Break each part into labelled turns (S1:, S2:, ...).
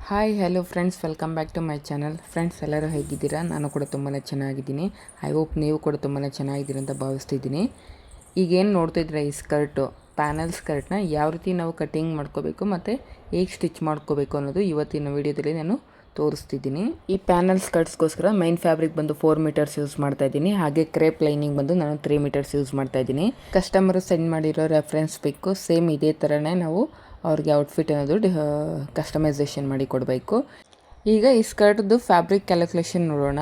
S1: Hi hello friends, welcome back to my channel. Friends, ಎಲ್ಲರೂ ಹೇಗಿದ್ದೀರಾ? ನಾನು ಕೂಡ ತುಂಬಾ ಚೆನ್ನಾಗಿದ್ದೀನಿ. ಐ ಹೋಪ್ ನೀವು ಕೂಡ ತುಂಬಾ ಚೆನ್ನಾಗಿದ್ದೀರಿ ಅಂತ ಭಾವಿಸ್ತಿದ್ದೀನಿ. ಈಗೇನು ನೋಡ್ತಿದ್ರೆ ಈ ಸ್ಕರ್ಟು, ಪ್ಯಾನಲ್ ಸ್ಕರ್ಟ್ನ ಯಾವ ರೀತಿ ನಾವು ಕಟ್ಟಿಂಗ್ ಮಾಡ್ಕೋಬೇಕು ಮತ್ತು ಹೇಗೆ ಸ್ಟಿಚ್ ಮಾಡ್ಕೋಬೇಕು ಅನ್ನೋದು ಇವತ್ತಿನ ವೀಡಿಯೋದಲ್ಲಿ ನಾನು ತೋರಿಸ್ತಿದ್ದೀನಿ. ಈ ಪ್ಯಾನಲ್ ಸ್ಕರ್ಟ್ಸ್ಗೋಸ್ಕರ ಮೈನ್ ಫ್ಯಾಬ್ರಿಕ್ ಬಂದು 4 ಮೀಟರ್ಸ್ ಯೂಸ್ ಮಾಡ್ತಾಯಿದ್ದೀನಿ. ಹಾಗೆ ಕ್ರೇಪ್ ಲೈನಿಂಗ್ ಬಂದು ನಾನು 3 ಮೀಟರ್ಸ್ ಯೂಸ್ ಮಾಡ್ತಾಯಿದ್ದೀನಿ. ಕಸ್ಟಮರು ಸೆಂಡ್ ಮಾಡಿರೋ ರೆಫರೆನ್ಸ್ ಪಿಕ್ಕು ಸೇಮ್ ಇದೇ ಥರನೇ ನಾವು ಅವ್ರಿಗೆ ಔಟ್ಫಿಟ್ ಅನ್ನೋದು ಕಸ್ಟಮೈಸೇಷನ್ ಮಾಡಿ ಕೊಡಬೇಕು. ಈಗ ಈ ಸ್ಕರ್ಟ್ದು ಫ್ಯಾಬ್ರಿಕ್ ಕ್ಯಾಲ್ಕುಲೇಷನ್ ನೋಡೋಣ.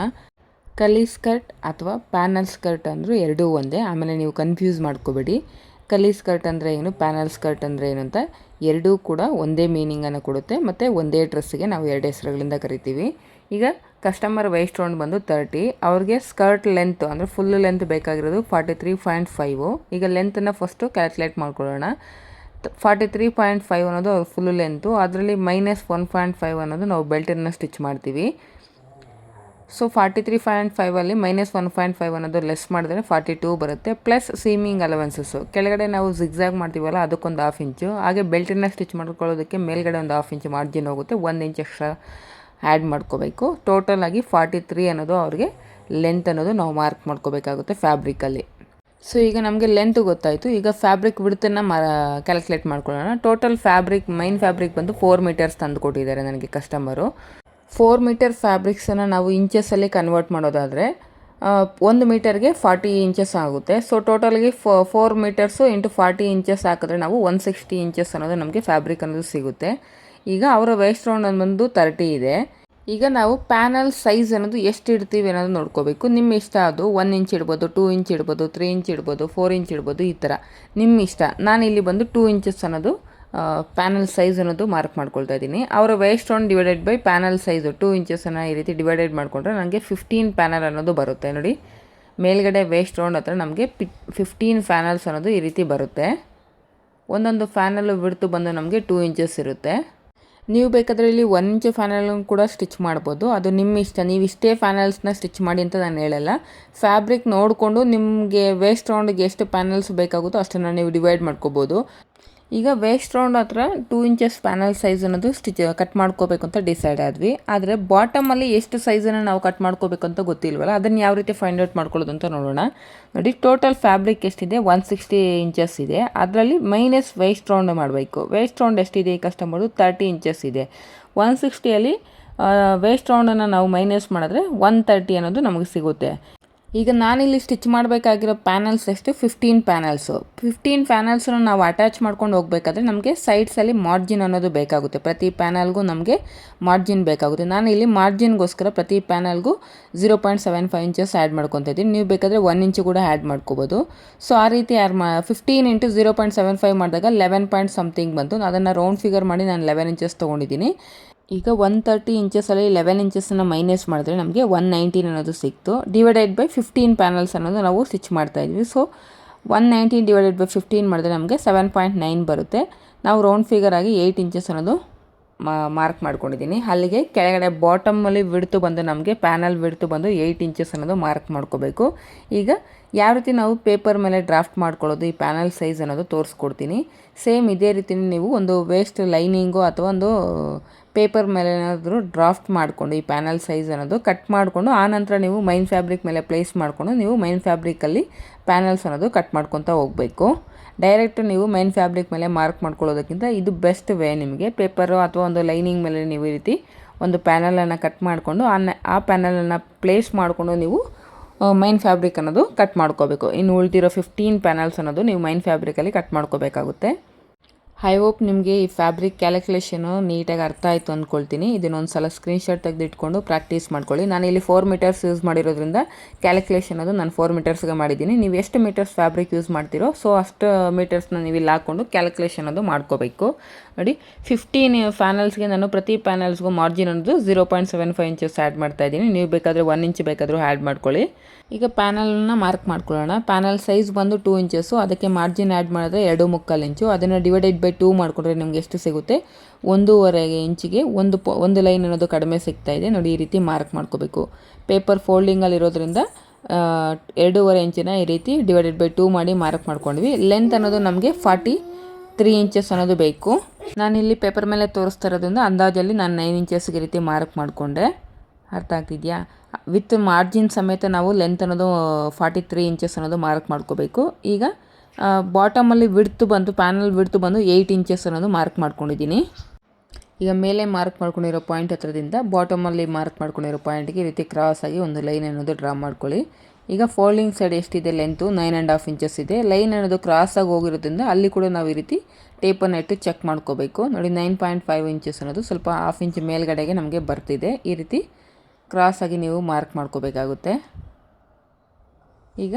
S1: ಕಲಿ ಸ್ಕರ್ಟ್ ಅಥವಾ ಪ್ಯಾನಲ್ ಸ್ಕರ್ಟ್ ಅಂದರೂ ಎರಡೂ ಒಂದೇ. ಆಮೇಲೆ ನೀವು ಕನ್ಫ್ಯೂಸ್ ಮಾಡ್ಕೋಬೇಡಿ. ಕಲಿ ಸ್ಕರ್ಟ್ ಅಂದರೆ ಏನು, ಪ್ಯಾನಲ್ ಸ್ಕರ್ಟ್ ಅಂದರೆ ಏನು ಅಂತ ಎರಡೂ ಕೂಡ ಒಂದೇ ಮೀನಿಂಗನ್ನು ಕೊಡುತ್ತೆ ಮತ್ತು ಒಂದೇ ಡ್ರೆಸ್ಸಿಗೆ ನಾವು ಎರಡು ಹೆಸರುಗಳಿಂದ ಕರಿತೀವಿ. ಈಗ ಕಸ್ಟಮರ್ ವೇಸ್ಟ್ ರೌಂಡ್ ಬಂದು 30, ಅವ್ರಿಗೆ ಸ್ಕರ್ಟ್ ಲೆಂತ್ ಅಂದರೆ ಫುಲ್ ಲೆಂತ್ ಬೇಕಾಗಿರೋದು 43.5. ಈಗ ಲೆಂತನ್ನು ಫಸ್ಟು ಕ್ಯಾಲ್ಕುಲೇಟ್ ಮಾಡ್ಕೊಳ್ಳೋಣ. 43.5 ಅನ್ನೋದು ಫುಲ್ ಲೆಂತು, ಅದರಲ್ಲಿ -1.5 ಅನ್ನೋದು ನಾವು ಬೆಲ್ಟನ್ನು ಸ್ಟಿಚ್ ಮಾಡ್ತೀವಿ. ಸೊ 43.5ಅಲ್ಲಿ -1.5 ಅನ್ನೋದು ಲೆಸ್ ಮಾಡಿದ್ರೆ 42 ಬರುತ್ತೆ. ಪ್ಲಸ್ ಸೀಮಿಂಗ್ ಅಲವೆನ್ಸಸ್ಸು ಕೆಳಗಡೆ ನಾವು ಜಿಗ್ಜಾಗ್ ಮಾಡ್ತೀವಲ್ಲ, ಅದಕ್ಕೊಂದು 1/2 ಇಂಚು. ಹಾಗೆ ಬೆಲ್ಟನ್ನು ಸ್ಟಿಚ್ ಮಾಡ್ಕೊಳ್ಳೋದಕ್ಕೆ ಮೇಲ್ಗಡೆ ಒಂದು 1/2 ಇಂಚು ಮಾರ್ಜಿನ್ ಹೋಗುತ್ತೆ. 1 ಇಂಚ್ ಎಕ್ಸ್ಟ್ರಾ ಆ್ಯಡ್ ಮಾಡ್ಕೋಬೇಕು. ಟೋಟಲಾಗಿ 43 ಅನ್ನೋದು ಅವ್ರಿಗೆ ಲೆಂತ್ ಅನ್ನೋದು ನಾವು ಮಾರ್ಕ್ ಮಾಡ್ಕೋಬೇಕಾಗುತ್ತೆ ಫ್ಯಾಬ್ರಿಕಲ್ಲಿ. ಸೊ ಈಗ ನಮಗೆ ಲೆಂತ್ ಗೊತ್ತಾಯಿತು. ಈಗ ಫ್ಯಾಬ್ರಿಕ್ ವಿಡ್ತನ್ನು ಕ್ಯಾಲ್ಕುಲೇಟ್ ಮಾಡ್ಕೊಳ್ಳೋಣ. ಟೋಟಲ್ ಫ್ಯಾಬ್ರಿಕ್ ಮೈನ್ ಫ್ಯಾಬ್ರಿಕ್ ಬಂದು 4 ಮೀಟರ್ಸ್ ತಂದು ಕೊಟ್ಟಿದ್ದಾರೆ ನನಗೆ ಕಸ್ಟಮರು. 4 ಮೀಟರ್ ಫ್ಯಾಬ್ರಿಕ್ಸನ್ನು ನಾವು ಇಂಚಸ್ಸಲ್ಲಿ ಕನ್ವರ್ಟ್ ಮಾಡೋದಾದರೆ 1 ಮೀಟರ್ಗೆ 40 ಇಂಚಸ್ ಆಗುತ್ತೆ. ಸೊ ಟೋಟಲ್ಗೆ 4 ಮೀಟರ್ಸು ಇಂಟು 40 ಇಂಚಸ್ ಹಾಕಿದ್ರೆ ನಾವು 160 ಇಂಚಸ್ ಅನ್ನೋದು ನಮಗೆ ಫ್ಯಾಬ್ರಿಕ್ ಅನ್ನೋದು ಸಿಗುತ್ತೆ. ಈಗ ಅವರ ವೇಸ್ಟ್ ರೌಂಡ್ ಬಂದು 30 ಇದೆ. ಈಗ ನಾವು ಪ್ಯಾನಲ್ ಸೈಜ್ ಅನ್ನೋದು ಎಷ್ಟು ಇಡ್ತೀವಿ ಅನ್ನೋದು ನೋಡ್ಕೋಬೇಕು. ನಿಮ್ಮ ಇಷ್ಟ, ಅದು 1 ಇಂಚ್ ಇಡ್ಬೋದು, 2 ಇಂಚ್ ಇಡ್ಬೋದು, 3 ಇಂಚ್ ಇಡ್ಬೋದು, 4 ಇಂಚ್ ಇಡ್ಬೋದು, ಈ ಥರ ನಿಮ್ಮ ಇಷ್ಟ. ನಾನಿಲ್ಲಿ ಬಂದು 2 ಇಂಚಸ್ ಅನ್ನೋದು ಪ್ಯಾನಲ್ ಸೈಜ್ ಅನ್ನೋದು ಮಾರ್ಕ್ ಮಾಡ್ಕೊಳ್ತಾ ಇದ್ದೀನಿ. ಅವರ waste round divided by panel size 2 ಇಂಚಸನ್ನು ಈ ರೀತಿ ಡಿವೈಡೆಡ್ ಮಾಡಿಕೊಂಡ್ರೆ ನನಗೆ 15 ಪ್ಯಾನಲ್ ಅನ್ನೋದು ಬರುತ್ತೆ. ನೋಡಿ, ಮೇಲ್ಗಡೆ ವೇಸ್ಟ್ ರೌಂಡ್ ಹತ್ರ ನಮಗೆ 15 ಪ್ಯಾನಲ್ಸ್ ಅನ್ನೋದು ಈ ರೀತಿ ಬರುತ್ತೆ. ಒಂದೊಂದು ಪ್ಯಾನಲ್ಲು ಬಿಡ್ತು ಬಂದು ನಮಗೆ 2 ಇಂಚಸ್ ಇರುತ್ತೆ. ನೀವು ಬೇಕಾದರೆ ಇಲ್ಲಿ 1 ಇಂಚು ಫ್ಯಾನಲ್ನ ಕೂಡ ಸ್ಟಿಚ್ ಮಾಡ್ಬೋದು, ಅದು ನಿಮ್ಮ ಇಷ್ಟ. ನೀವು ಇಷ್ಟೇ ಫ್ಯಾನಲ್ಸ್ನ ಸ್ಟಿಚ್ ಮಾಡಿ ಅಂತ ನಾನು ಹೇಳಲ್ಲ. ಫ್ಯಾಬ್ರಿಕ್ ನೋಡಿಕೊಂಡು ನಿಮಗೆ ವೇಸ್ಟ್ ರೌಂಡಿಗೆ ಎಷ್ಟು ಪ್ಯಾನಲ್ಸ್ ಬೇಕಾಗುತ್ತೋ ಅಷ್ಟನ್ನು ನೀವು ಡಿವೈಡ್ ಮಾಡ್ಕೋಬೋದು. ಈಗ ವೇಸ್ಟ್ ರೌಂಡ್ ಹತ್ರ 2 ಇಂಚಸ್ ಪ್ಯಾನಲ್ ಸೈಜ್ ಅನ್ನೋದು ಕಟ್ ಮಾಡ್ಕೋಬೇಕು ಅಂತ ಡಿಸೈಡ್ ಆದ್ವಿ. ಆದರೆ ಬಾಟಮಲ್ಲಿ ಎಷ್ಟು ಸೈಜನ್ನು ನಾವು ಕಟ್ ಮಾಡ್ಕೋಬೇಕು ಅಂತ ಗೊತ್ತಿಲ್ವಲ್ಲ, ಅದನ್ನು ಯಾವ ರೀತಿ ಫೈಂಡ್ ಔಟ್ ಮಾಡ್ಕೊಳ್ಳೋದು ಅಂತ ನೋಡೋಣ. ನೋಡಿ, ಟೋಟಲ್ ಫ್ಯಾಬ್ರಿಕ್ ಎಷ್ಟಿದೆ, 160 ಇಂಚಸ್ ಇದೆ. ಅದರಲ್ಲಿ ಮೈನಸ್ ವೇಸ್ಟ್ ರೌಂಡ್ ಮಾಡಬೇಕು. ವೇಸ್ಟ್ ರೌಂಡ್ ಎಷ್ಟಿದೆ ಈ ಕಸ್ಟಮರ್ದು 30 ಇಂಚಸ್ ಇದೆ. 160ಅಲ್ಲಿ ವೇಸ್ಟ್ ರೌಂಡನ್ನು ನಾವು ಮೈನಸ್ ಮಾಡಿದ್ರೆ 130 ಅನ್ನೋದು ನಮಗೆ ಸಿಗುತ್ತೆ. ಈಗ ನಾನಿಲ್ಲಿ ಸ್ಟಿಚ್ ಮಾಡಬೇಕಾಗಿರೋ ಪ್ಯಾನಲ್ಸ್ ಎಷ್ಟು, 15 ಪ್ಯಾನಲ್ಸು. 15 ಪ್ಯಾನಲ್ಸನ್ನು ನಾವು ಅಟ್ಯಾಚ್ ಮಾಡ್ಕೊಂಡು ಹೋಗಬೇಕಾದ್ರೆ ನಮಗೆ ಸೈಡ್ಸಲ್ಲಿ ಮಾರ್ಜಿನ್ ಅನ್ನೋದು ಬೇಕಾಗುತ್ತೆ. ಪ್ರತಿ ಪ್ಯಾನಲ್ಗೂ ನಮಗೆ ಮಾರ್ಜಿನ್ ಬೇಕಾಗುತ್ತೆ. ನಾನು ಇಲ್ಲಿ ಮಾರ್ಜಿನ್ಗೋಸ್ಕರ ಪ್ರತಿ ಪ್ಯಾನಲ್ಗೂ 0.75 ಇಂಚಸ್ ಆ್ಯಡ್ ಮಾಡ್ಕೊತಾ ಇದ್ದೀನಿ. ನೀವು ಬೇಕಾದರೆ 1 ಇಂಚು ಕೂಡ ಆ್ಯಡ್ ಮಾಡ್ಕೋಬೋದು. ಸೊ ಆ ರೀತಿ 15 ಇಂಟು 0.75 ಮಾಡಿದಾಗ 11 ಪಾಯಿಂಟ್ ಸಮಥಿಂಗ್ ಬಂತು. ಅದನ್ನು ರೌಂಡ್ ಫಿಗರ್ ಮಾಡಿ ನಾನು 11 ಇಂಚಸ್ ತೊಗೊಂಡಿದ್ದೀನಿ. ಈಗ 130 ಇಂಚಸಲ್ಲಿ 11 ಇಂಚಸನ್ನು ಮೈನಸ್ ಮಾಡಿದ್ರೆ ನಮಗೆ 119 ಅನ್ನೋದು ಸಿಕ್ತು. ಡಿವೈಡೆಡ್ ಬೈ 15 ಪ್ಯಾನಲ್ಸ್ ಅನ್ನೋದು ನಾವು ಸ್ಟಿಚ್ ಮಾಡ್ತಾಯಿದ್ವಿ. ಸೊ 119 ಡಿವೈಡೆಡ್ ಬೈ 15 ಮಾಡಿದ್ರೆ ನಮಗೆ 7.9 ಬರುತ್ತೆ. ನಾವು ರೌಂಡ್ ಫಿಗರ್ ಆಗಿ 8 ಇಂಚಸ್ ಅನ್ನೋದು ಮಾರ್ಕ್ ಮಾಡ್ಕೊಂಡಿದ್ದೀನಿ. ಅಲ್ಲಿಗೆ ಕೆಳಗಡೆ ಬಾಟಮಲ್ಲಿ ವಿಡ್ತು ಬಂದು ನಮಗೆ ಪ್ಯಾನಲ್ ವಿಡ್ತು ಬಂದು 8 ಇಂಚಸ್ ಅನ್ನೋದು ಮಾರ್ಕ್ ಮಾಡ್ಕೋಬೇಕು. ಈಗ ಯಾವ ರೀತಿ ನಾವು ಪೇಪರ್ ಮೇಲೆ ಡ್ರಾಫ್ಟ್ ಮಾಡ್ಕೊಳ್ಳೋದು, ಈ ಪ್ಯಾನಲ್ ಸೈಜ್ ಅನ್ನೋದು ತೋರಿಸ್ಕೊಡ್ತೀನಿ. ಸೇಮ್ ಇದೇ ರೀತಿ ನೀವು ಒಂದು ವೇಸ್ಟ್ ಲೈನಿಂಗು ಅಥವಾ ಒಂದು ಪೇಪರ್ ಮೇಲೆ ಏನಾದರೂ ಡ್ರಾಫ್ಟ್ ಮಾಡಿಕೊಂಡು ಈ ಪ್ಯಾನಲ್ ಸೈಜ್ ಅನ್ನೋದು ಕಟ್ ಮಾಡಿಕೊಂಡು ಆನಂತರ ನೀವು ಮೈನ್ ಫ್ಯಾಬ್ರಿಕ್ ಮೇಲೆ ಪ್ಲೇಸ್ ಮಾಡಿಕೊಂಡು ನೀವು ಮೈನ್ ಫ್ಯಾಬ್ರಿಕಲ್ಲಿ ಪ್ಯಾನಲ್ಸ್ ಅನ್ನೋದು ಕಟ್ ಮಾಡ್ಕೊತಾ ಹೋಗಬೇಕು. ಡೈರೆಕ್ಟ್ ನೀವು ಮೈನ್ ಫ್ಯಾಬ್ರಿಕ್ ಮೇಲೆ ಮಾರ್ಕ್ ಮಾಡ್ಕೊಳ್ಳೋದಕ್ಕಿಂತ ಇದು ಬೆಸ್ಟ್ ವೇ. ನಿಮಗೆ ಪೇಪರು ಅಥವಾ ಒಂದು ಲೈನಿಂಗ್ ಮೇಲೆ ನೀವು ಈ ರೀತಿ ಒಂದು ಪ್ಯಾನಲನ್ನು ಕಟ್ ಮಾಡಿಕೊಂಡು ಆ ಪ್ಯಾನಲನ್ನು ಪ್ಲೇಸ್ ಮಾಡಿಕೊಂಡು ನೀವು ಮೈನ್ ಫ್ಯಾಬ್ರಿಕ್ ಅನ್ನೋದು ಕಟ್ ಮಾಡ್ಕೋಬೇಕು. ಇನ್ನು ಉಳಿದಿರೋ 15 ಪ್ಯಾನಲ್ಸ್ ಅನ್ನೋದು ನೀವು ಮೈನ್ ಫ್ಯಾಬ್ರಿಕಲ್ಲಿ ಕಟ್ ಮಾಡ್ಕೋಬೇಕಾಗುತ್ತೆ. ಐ ಹೋಪ್ ನಿಮಗೆ ಈ ಫ್ಯಾಬ್ರಿಕ್ ಕ್ಯಾಲ್ಕುಲೇಷನು ನೀಟಾಗಿ ಅರ್ಥ ಆಯಿತು ಅಂದ್ಕೊಳ್ತೀನಿ. ಇದನ್ನೊಂದು ಸಲ ಸ್ಕ್ರೀನ್ಶಾಟ್ ತೆಗೆದಿಟ್ಕೊಂಡು ಪ್ರಾಕ್ಟೀಸ್ ಮಾಡ್ಕೊಳ್ಳಿ. ನಾನು ಇಲ್ಲಿ 4 ಮೀಟರ್ಸ್ ಯೂಸ್ ಮಾಡಿರೋದ್ರಿಂದ ಕ್ಯಾಲ್ಕುಲೇಷನ್ ಅದು ನಾನು 4 ಮೀಟರ್ಸ್ಗೆ ಮಾಡಿದ್ದೀನಿ. ನೀವು ಎಷ್ಟು ಮೀಟರ್ಸ್ ಫ್ಯಾಬ್ರಿಕ್ ಯೂಸ್ ಮಾಡ್ತೀರೋ ಸೊ ಅಷ್ಟು ಮೀಟರ್ಸ್ನ ನೀವು ಇಲ್ಲಿ ಹಾಕ್ಕೊಂಡು ಕ್ಯಾಲ್ಕುಲೇಷನ್ ಅದು ಮಾಡ್ಕೋಬೇಕು. ನೋಡಿ, 15 ಪ್ಯಾನಲ್ಸ್ಗೆ ನಾನು ಪ್ರತಿ ಪ್ಯಾನಲ್ಸ್ಗೂ ಮಾರ್ಜಿನ್ ಅನ್ನೋದು 0.75 ಇಂಚಸ್ ಆ್ಯಡ್ ಮಾಡ್ತಾಯಿದ್ದೀನಿ. ನೀವು ಬೇಕಾದರೆ 1 ಇಂಚ್ ಬೇಕಾದರೂ ಆ್ಯಡ್ ಮಾಡ್ಕೊಳ್ಳಿ. ಈಗ ಪ್ಯಾನಲ್ನ ಮಾರ್ಕ್ ಮಾಡ್ಕೊಳ್ಳೋಣ. ಪ್ಯಾನಲ್ ಸೈಜ್ ಬಂದು 2 ಇಂಚಸ್ಸು, ಅದಕ್ಕೆ ಮಾರ್ಜಿನ್ ಆ್ಯಡ್ ಮಾಡಿದ್ರೆ 2.25 ಇಂಚು. ಅದನ್ನು ಡಿವೈಡೆಡ್ ಬೈ 2 ಮಾಡಿಕೊಂಡ್ರೆ ನಿಮಗೆ ಎಷ್ಟು ಸಿಗುತ್ತೆ, 1.5 ಇಂಚಿಗೆ ಒಂದು ಲೈನ್ ಅನ್ನೋದು ಕಡಿಮೆ ಸಿಗ್ತಾಯಿದೆ. ನೋಡಿ, ಈ ರೀತಿ ಮಾರ್ಕ್ ಮಾಡ್ಕೋಬೇಕು. ಪೇಪರ್ ಫೋಲ್ಡಿಂಗಲ್ಲಿರೋದ್ರಿಂದ 2.5 ಇಂಚಿನ ಈ ರೀತಿ ಡಿವೈಡೆಡ್ ಬೈ 2 ಮಾಡಿ ಮಾರ್ಕ್ ಮಾಡ್ಕೊಂಡ್ವಿ. ಲೆಂತ್ ಅನ್ನೋದು ನಮಗೆ 40 3 ಇಂಚಸ್ ಅನ್ನೋದು ಬೇಕು. ನಾನಿಲ್ಲಿ ಪೇಪರ್ ಮೇಲೆ ತೋರಿಸ್ತಾ ಇರೋದ್ರಿಂದ ಅಂದಾಜಲ್ಲಿ ನಾನು 9 ಇಂಚಸ್ಗೆ ರೀತಿ ಮಾರ್ಕ್ ಮಾಡಿಕೊಂಡೆ. ಅರ್ಥ ಆಗ್ತಿದೆಯಾ? ವಿತ್ ಮಾರ್ಜಿನ್ ಸಮೇತ ನಾವು ಲೆಂತ್ ಅನ್ನೋದು 43 ಇಂಚಸ್ ಅನ್ನೋದು ಮಾರ್ಕ್ ಮಾಡ್ಕೋಬೇಕು. ಈಗ ಬಾಟಮಲ್ಲಿ ವಿಡ್ತು ಬಂದು ಪ್ಯಾನಲ್ ವಿಡ್ತು ಬಂದು 8 ಇಂಚಸ್ ಅನ್ನೋದು ಮಾರ್ಕ್ ಮಾಡ್ಕೊಂಡಿದ್ದೀನಿ. ಈಗ ಮೇಲೆ ಮಾರ್ಕ್ ಮಾಡ್ಕೊಂಡಿರೋ ಪಾಯಿಂಟ್ ಹತ್ರದಿಂದ ಬಾಟಮಲ್ಲಿ ಮಾರ್ಕ್ ಮಾಡ್ಕೊಂಡಿರೋ ಪಾಯಿಂಟ್ಗೆ ಈ ರೀತಿ ಕ್ರಾಸಾಗಿ ಒಂದು ಲೈನ್ ಅನ್ನೋದು ಡ್ರಾ ಮಾಡ್ಕೊಳ್ಳಿ. ಈಗ ಫೋಲ್ಡಿಂಗ್ ಸೈಡ್ ಎಷ್ಟಿದೆ ಲೆಂತು 9.5 ಇಂಚಸ್ ಇದೆ. ಲೈನ್ ಅನ್ನೋದು ಕ್ರಾಸಾಗಿ ಹೋಗಿರೋದ್ರಿಂದ ಅಲ್ಲಿ ಕೂಡ ನಾವು ಈ ರೀತಿ ಟೇಪನ್ನು ಇಟ್ಟು ಚೆಕ್ ಮಾಡ್ಕೋಬೇಕು. ನೋಡಿ 9.5 ಇಂಚಸ್ ಅನ್ನೋದು ಸ್ವಲ್ಪ 1/2 ಇಂಚ್ ಮೇಲ್ಗಡೆಗೆ ನಮಗೆ ಬರ್ತಿದೆ. ಈ ರೀತಿ ಕ್ರಾಸಾಗಿ ನೀವು ಮಾರ್ಕ್ ಮಾಡ್ಕೋಬೇಕಾಗುತ್ತೆ. ಈಗ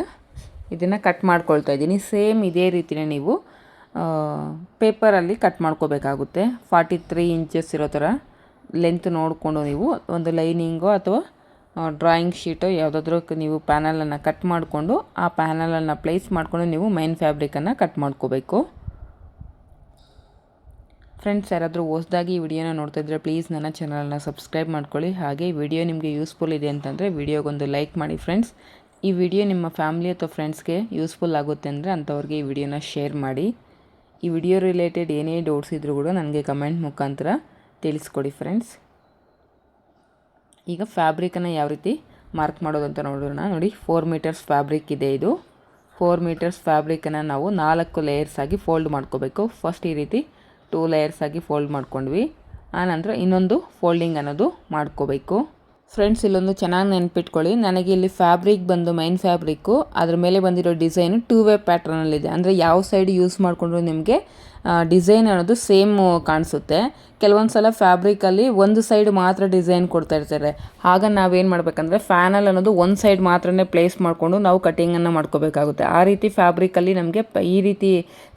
S1: ಇದನ್ನು ಕಟ್ ಮಾಡ್ಕೊಳ್ತಾ ಇದ್ದೀನಿ. ಸೇಮ್ ಇದೇ ರೀತಿಯೇ ನೀವು ಪೇಪರಲ್ಲಿ ಕಟ್ ಮಾಡ್ಕೋಬೇಕಾಗುತ್ತೆ. 43 ಇಂಚಸ್ ಇರೋ ಥರ ಲೆಂತ್ ನೋಡಿಕೊಂಡು ನೀವು ಒಂದು ಲೈನಿಂಗೋ ಅಥವಾ ಡ್ರಾಯಿಂಗ್ ಶೀಟೋ ಯಾವುದಾದ್ರೂ ನೀವು ಪ್ಯಾನಲನ್ನು ಕಟ್ ಮಾಡಿಕೊಂಡು ಆ ಪ್ಯಾನಲನ್ನು ಪ್ಲೇಸ್ ಮಾಡಿಕೊಂಡು ನೀವು ಮೈನ್ ಫ್ಯಾಬ್ರಿಕನ್ನು ಕಟ್ ಮಾಡ್ಕೋಬೇಕು. ಫ್ರೆಂಡ್ಸ್, ಯಾರಾದರೂ ಹೊಸದಾಗಿ ಈ ವಿಡಿಯೋನ ನೋಡ್ತಾಯಿದ್ರೆ ಪ್ಲೀಸ್ ನನ್ನ ಚಾನಲನ್ನು ಸಬ್ಸ್ಕ್ರೈಬ್ ಮಾಡ್ಕೊಳ್ಳಿ. ಹಾಗೆ ವಿಡಿಯೋ ನಿಮಗೆ ಯೂಸ್ಫುಲ್ ಇದೆ ಅಂತಂದರೆ ವಿಡಿಯೋಗೊಂದು ಲೈಕ್ ಮಾಡಿ ಫ್ರೆಂಡ್ಸ್. ಈ ವಿಡಿಯೋ ನಿಮ್ಮ ಫ್ಯಾಮಿಲಿ ಅಥವಾ ಫ್ರೆಂಡ್ಸ್ಗೆ ಯೂಸ್ಫುಲ್ ಆಗುತ್ತೆ ಅಂದರೆ ಅಂಥವ್ರಿಗೆ ಈ ವಿಡಿಯೋನ ಶೇರ್ ಮಾಡಿ. ಈ ವಿಡಿಯೋ ರಿಲೇಟೆಡ್ ಏನೇ ಡೌಟ್ಸ್ ಇದ್ದರೂ ಕೂಡ ನನಗೆ ಕಮೆಂಟ್ ಮುಖಾಂತರ ತಿಳಿಸ್ಕೊಡಿ ಫ್ರೆಂಡ್ಸ್. ಈಗ ಫ್ಯಾಬ್ರಿಕನ್ನು ಯಾವ ರೀತಿ ಮಾರ್ಕ್ ಮಾಡೋದು ಅಂತ ನೋಡೋಣ. ನೋಡಿ 4 ಮೀಟರ್ಸ್ ಫ್ಯಾಬ್ರಿಕ್ ಇದೆ. ಇದು 4 ಮೀಟರ್ಸ್ ಫ್ಯಾಬ್ರಿಕನ್ನು ನಾವು 4 ಲೇಯರ್ಸ್ ಆಗಿ ಫೋಲ್ಡ್ ಮಾಡ್ಕೋಬೇಕು. ಫಸ್ಟ್ ಈ ರೀತಿ 2 ಲೇಯರ್ಸ್ ಆಗಿ ಫೋಲ್ಡ್ ಮಾಡ್ಕೊಂಡ್ವಿ. ಆನಂತರ ಇನ್ನೊಂದು ಫೋಲ್ಡಿಂಗ್ ಅನ್ನೋದು ಮಾಡ್ಕೋಬೇಕು. ಫ್ರೆಂಡ್ಸ್, ಇಲ್ಲೊಂದು ಚೆನ್ನಾಗಿ ನೆನ್ಪಿಟ್ಕೊಳ್ಳಿ. ನನಗೆ ಇಲ್ಲಿ ಫ್ಯಾಬ್ರಿಕ್ ಬಂದು ಮೈನ್ ಫ್ಯಾಬ್ರಿಕ್ಕು ಅದ್ರ ಮೇಲೆ ಬಂದಿರೋ ಡಿಸೈನು 2 ವೇ ಪ್ಯಾಟ್ರನಲ್ಲಿದೆ. ಅಂದರೆ ಯಾವ ಸೈಡ್ ಯೂಸ್ ಮಾಡಿಕೊಂಡ್ರು ನಿಮಗೆ ಡಿಸೈನ್ ಅನ್ನೋದು ಸೇಮ್ ಕಾಣಿಸುತ್ತೆ. ಕೆಲವೊಂದು ಸಲ ಫ್ಯಾಬ್ರಿಕಲ್ಲಿ ಒಂದು ಸೈಡ್ ಮಾತ್ರ ಡಿಸೈನ್ ಕೊಡ್ತಾ ಇರ್ತಾರೆ. ಆಗ ನಾವೇನು ಮಾಡಬೇಕಂದ್ರೆ ಫ್ಯಾನಲ್ ಅನ್ನೋದು ಒಂದು ಸೈಡ್ ಮಾತ್ರನೇ ಪ್ಲೇಸ್ ಮಾಡಿಕೊಂಡು ನಾವು ಕಟ್ಟಿಂಗನ್ನು ಮಾಡ್ಕೋಬೇಕಾಗುತ್ತೆ. ಆ ರೀತಿ ಫ್ಯಾಬ್ರಿಕಲ್ಲಿ ನಮಗೆ ಈ ರೀತಿ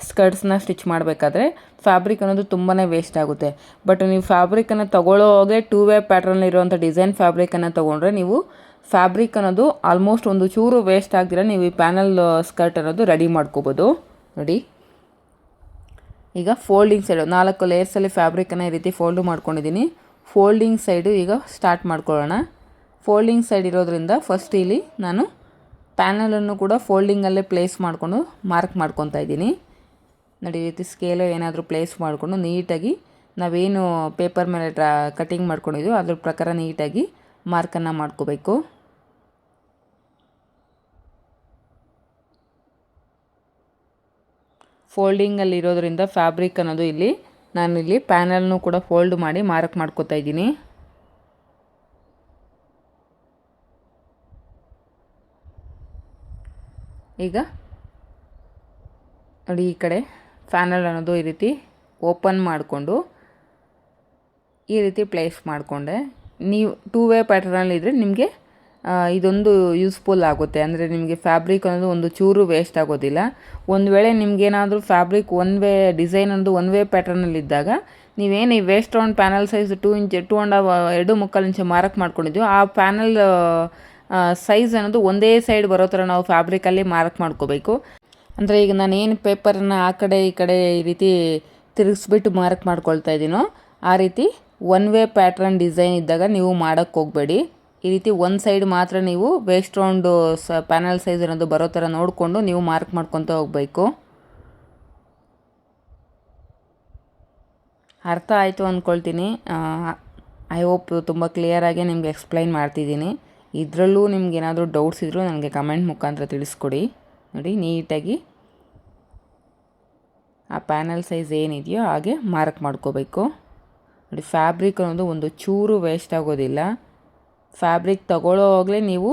S1: ಸ್ಕರ್ಟ್ಸ್ನ ಸ್ಟಿಚ್ ಮಾಡಬೇಕಾದ್ರೆ ಫ್ಯಾಬ್ರಿಕ್ ಅನ್ನೋದು ತುಂಬಾ ವೇಸ್ಟ್ ಆಗುತ್ತೆ. ಬಟ್ ನೀವು ಫ್ಯಾಬ್ರಿಕನ್ನು ತೊಗೊಳ್ಳೋವಾಗೆ 2 ವೇ ಪ್ಯಾಟ್ರನ್ ಇರುವಂಥ ಡಿಸೈನ್ ಫ್ಯಾಬ್ರಿಕನ್ನು ತೊಗೊಂಡ್ರೆ ನೀವು ಫ್ಯಾಬ್ರಿಕ್ ಅನ್ನೋದು ಆಲ್ಮೋಸ್ಟ್ ಒಂದು ಚೂರು ವೇಸ್ಟ್ ಆಗ್ದಿರ ನೀವು ಈ ಪ್ಯಾನಲ್ ಸ್ಕರ್ಟ್ ಅನ್ನೋದು ರೆಡಿ ಮಾಡ್ಕೋಬೋದು. ನೋಡಿ, ಈಗ ಫೋಲ್ಡಿಂಗ್ ಸೈಡು 4 ಲೇಯರ್ಸಲ್ಲಿ ಫ್ಯಾಬ್ರಿಕನ್ನು ಈ ರೀತಿ ಫೋಲ್ಡು ಮಾಡ್ಕೊಂಡಿದ್ದೀನಿ. ಫೋಲ್ಡಿಂಗ್ ಸೈಡು ಈಗ ಸ್ಟಾರ್ಟ್ ಮಾಡ್ಕೊಳ್ಳೋಣ. ಫೋಲ್ಡಿಂಗ್ ಸೈಡ್ ಇರೋದ್ರಿಂದ ಫಸ್ಟ್ ಇಲ್ಲಿ ನಾನು ಪ್ಯಾನಲನ್ನು ಕೂಡ ಫೋಲ್ಡಿಂಗಲ್ಲೇ ಪ್ಲೇಸ್ ಮಾಡಿಕೊಂಡು ಮಾರ್ಕ್ ಮಾಡ್ಕೊತಾ ಇದ್ದೀನಿ. ನೋಡಿ, ಈ ರೀತಿ ಸ್ಕೇಲು ಏನಾದರೂ ಪ್ಲೇಸ್ ಮಾಡಿಕೊಂಡು ನೀಟಾಗಿ ನಾವೇನು ಪೇಪರ್ ಮೇಲೆ ಕಟಿಂಗ್ ಮಾಡ್ಕೊಂಡಿದ್ದೀವೋ ಅದ್ರ ಪ್ರಕಾರ ನೀಟಾಗಿ ಮಾರ್ಕನ್ನು ಮಾಡ್ಕೋಬೇಕು. ಫೋಲ್ಡಿಂಗಲ್ಲಿ ಇರೋದ್ರಿಂದ ಫ್ಯಾಬ್ರಿಕ್ ಅನ್ನೋದು ಇಲ್ಲಿ ನಾನಿಲ್ಲಿ ಪ್ಯಾನಲ್ನು ಕೂಡ ಫೋಲ್ಡ್ ಮಾಡಿ ಮಾರ್ಕ್ ಮಾಡ್ಕೋತಾ ಇದ್ದೀನಿ. ಈಗ ನೋಡಿ, ಈ ಕಡೆ ಪ್ಯಾನಲ್ ಅನ್ನೋದು ಈ ರೀತಿ ಓಪನ್ ಮಾಡಿಕೊಂಡು ಈ ರೀತಿ ಪ್ಲೇಸ್ ಮಾಡಿಕೊಂಡೆ. ನೀವು 2 ವೇ ಪ್ಯಾಟರ್ನಲ್ಲಿದ್ದರೆ ನಿಮಗೆ ಇದೊಂದು ಯೂಸ್ಫುಲ್ ಆಗುತ್ತೆ. ಅಂದರೆ ನಿಮಗೆ ಫ್ಯಾಬ್ರಿಕ್ ಅನ್ನೋದು ಒಂದು ಚೂರು ವೇಸ್ಟ್ ಆಗೋದಿಲ್ಲ. ಒಂದು ವೇಳೆ ನಿಮಗೇನಾದರೂ ಫ್ಯಾಬ್ರಿಕ್ 1 ವೇ ಡಿಸೈನ್ ಅನ್ನೋದು 1 ವೇ ಪ್ಯಾಟರ್ನಲ್ಲಿದ್ದಾಗ ನೀವೇನು ಈ waste round panel size 2 inch 2.5 inch mark ಮಾಡ್ಕೊಂಡಿದ್ದೀವಿ ಆ ಪ್ಯಾನಲ್ ಸೈಜ್ ಅನ್ನೋದು ಒಂದೇ ಸೈಡ್ ಬರೋ ಥರ ನಾವು ಫ್ಯಾಬ್ರಿಕಲ್ಲಿ ಮಾರ್ಕ್ ಮಾಡ್ಕೋಬೇಕು. ಅಂದರೆ ಈಗ ನಾನೇನು ಪೇಪರನ್ನು ಆ ಕಡೆ ಈ ಕಡೆ ಈ ರೀತಿ ತಿರುಗಿಸ್ಬಿಟ್ಟು ಮಾರ್ಕ್ ಮಾಡ್ಕೊಳ್ತಾ ಇದ್ದೀನೋ ಆ ರೀತಿ 1 ವೇ ಪ್ಯಾಟ್ರನ್ ಡಿಸೈನ್ ಇದ್ದಾಗ ನೀವು ಮಾಡೋಕ್ಕೆ ಹೋಗಬೇಡಿ. ಈ ರೀತಿ ಒಂದು ಸೈಡ್ ಮಾತ್ರ ನೀವು ವೇಸ್ಟ್ ರೌಂಡು ಪ್ಯಾನಲ್ ಸೈಜ್ ಅನ್ನೋದು ಬರೋ ಥರ ನೋಡಿಕೊಂಡು ನೀವು ಮಾರ್ಕ್ ಮಾಡ್ಕೊತ ಹೋಗಬೇಕು. ಅರ್ಥ ಆಯಿತು ಅಂದ್ಕೊಳ್ತೀನಿ. ಐ ಹೋಪ್ ತುಂಬ ಕ್ಲಿಯರಾಗಿ ನಿಮಗೆ ಎಕ್ಸ್ಪ್ಲೈನ್ ಮಾಡ್ತಿದ್ದೀನಿ. ಇದರಲ್ಲೂ ನಿಮ್ಗೆ ಏನಾದರೂ ಡೌಟ್ಸ್ ಇದ್ದರೂ ನನಗೆ ಕಮೆಂಟ್ ಮುಖಾಂತರ ತಿಳಿಸ್ಕೊಡಿ. ನೋಡಿ, ನೀಟಾಗಿ ಆ ಪ್ಯಾನಲ್ ಸೈಜ್ ಏನಿದೆಯೋ ಹಾಗೆ ಮಾರ್ಕ್ ಮಾಡ್ಕೋಬೇಕು. ನೋಡಿ, ಫ್ಯಾಬ್ರಿಕ್ ಅನ್ನೋದು ಒಂದು ಚೂರು ವೇಸ್ಟ್ ಆಗೋದಿಲ್ಲ. ಫ್ಯಾಬ್ರಿಕ್ ತಗೊಳ್ಳೋವಾಗಲೇ ನೀವು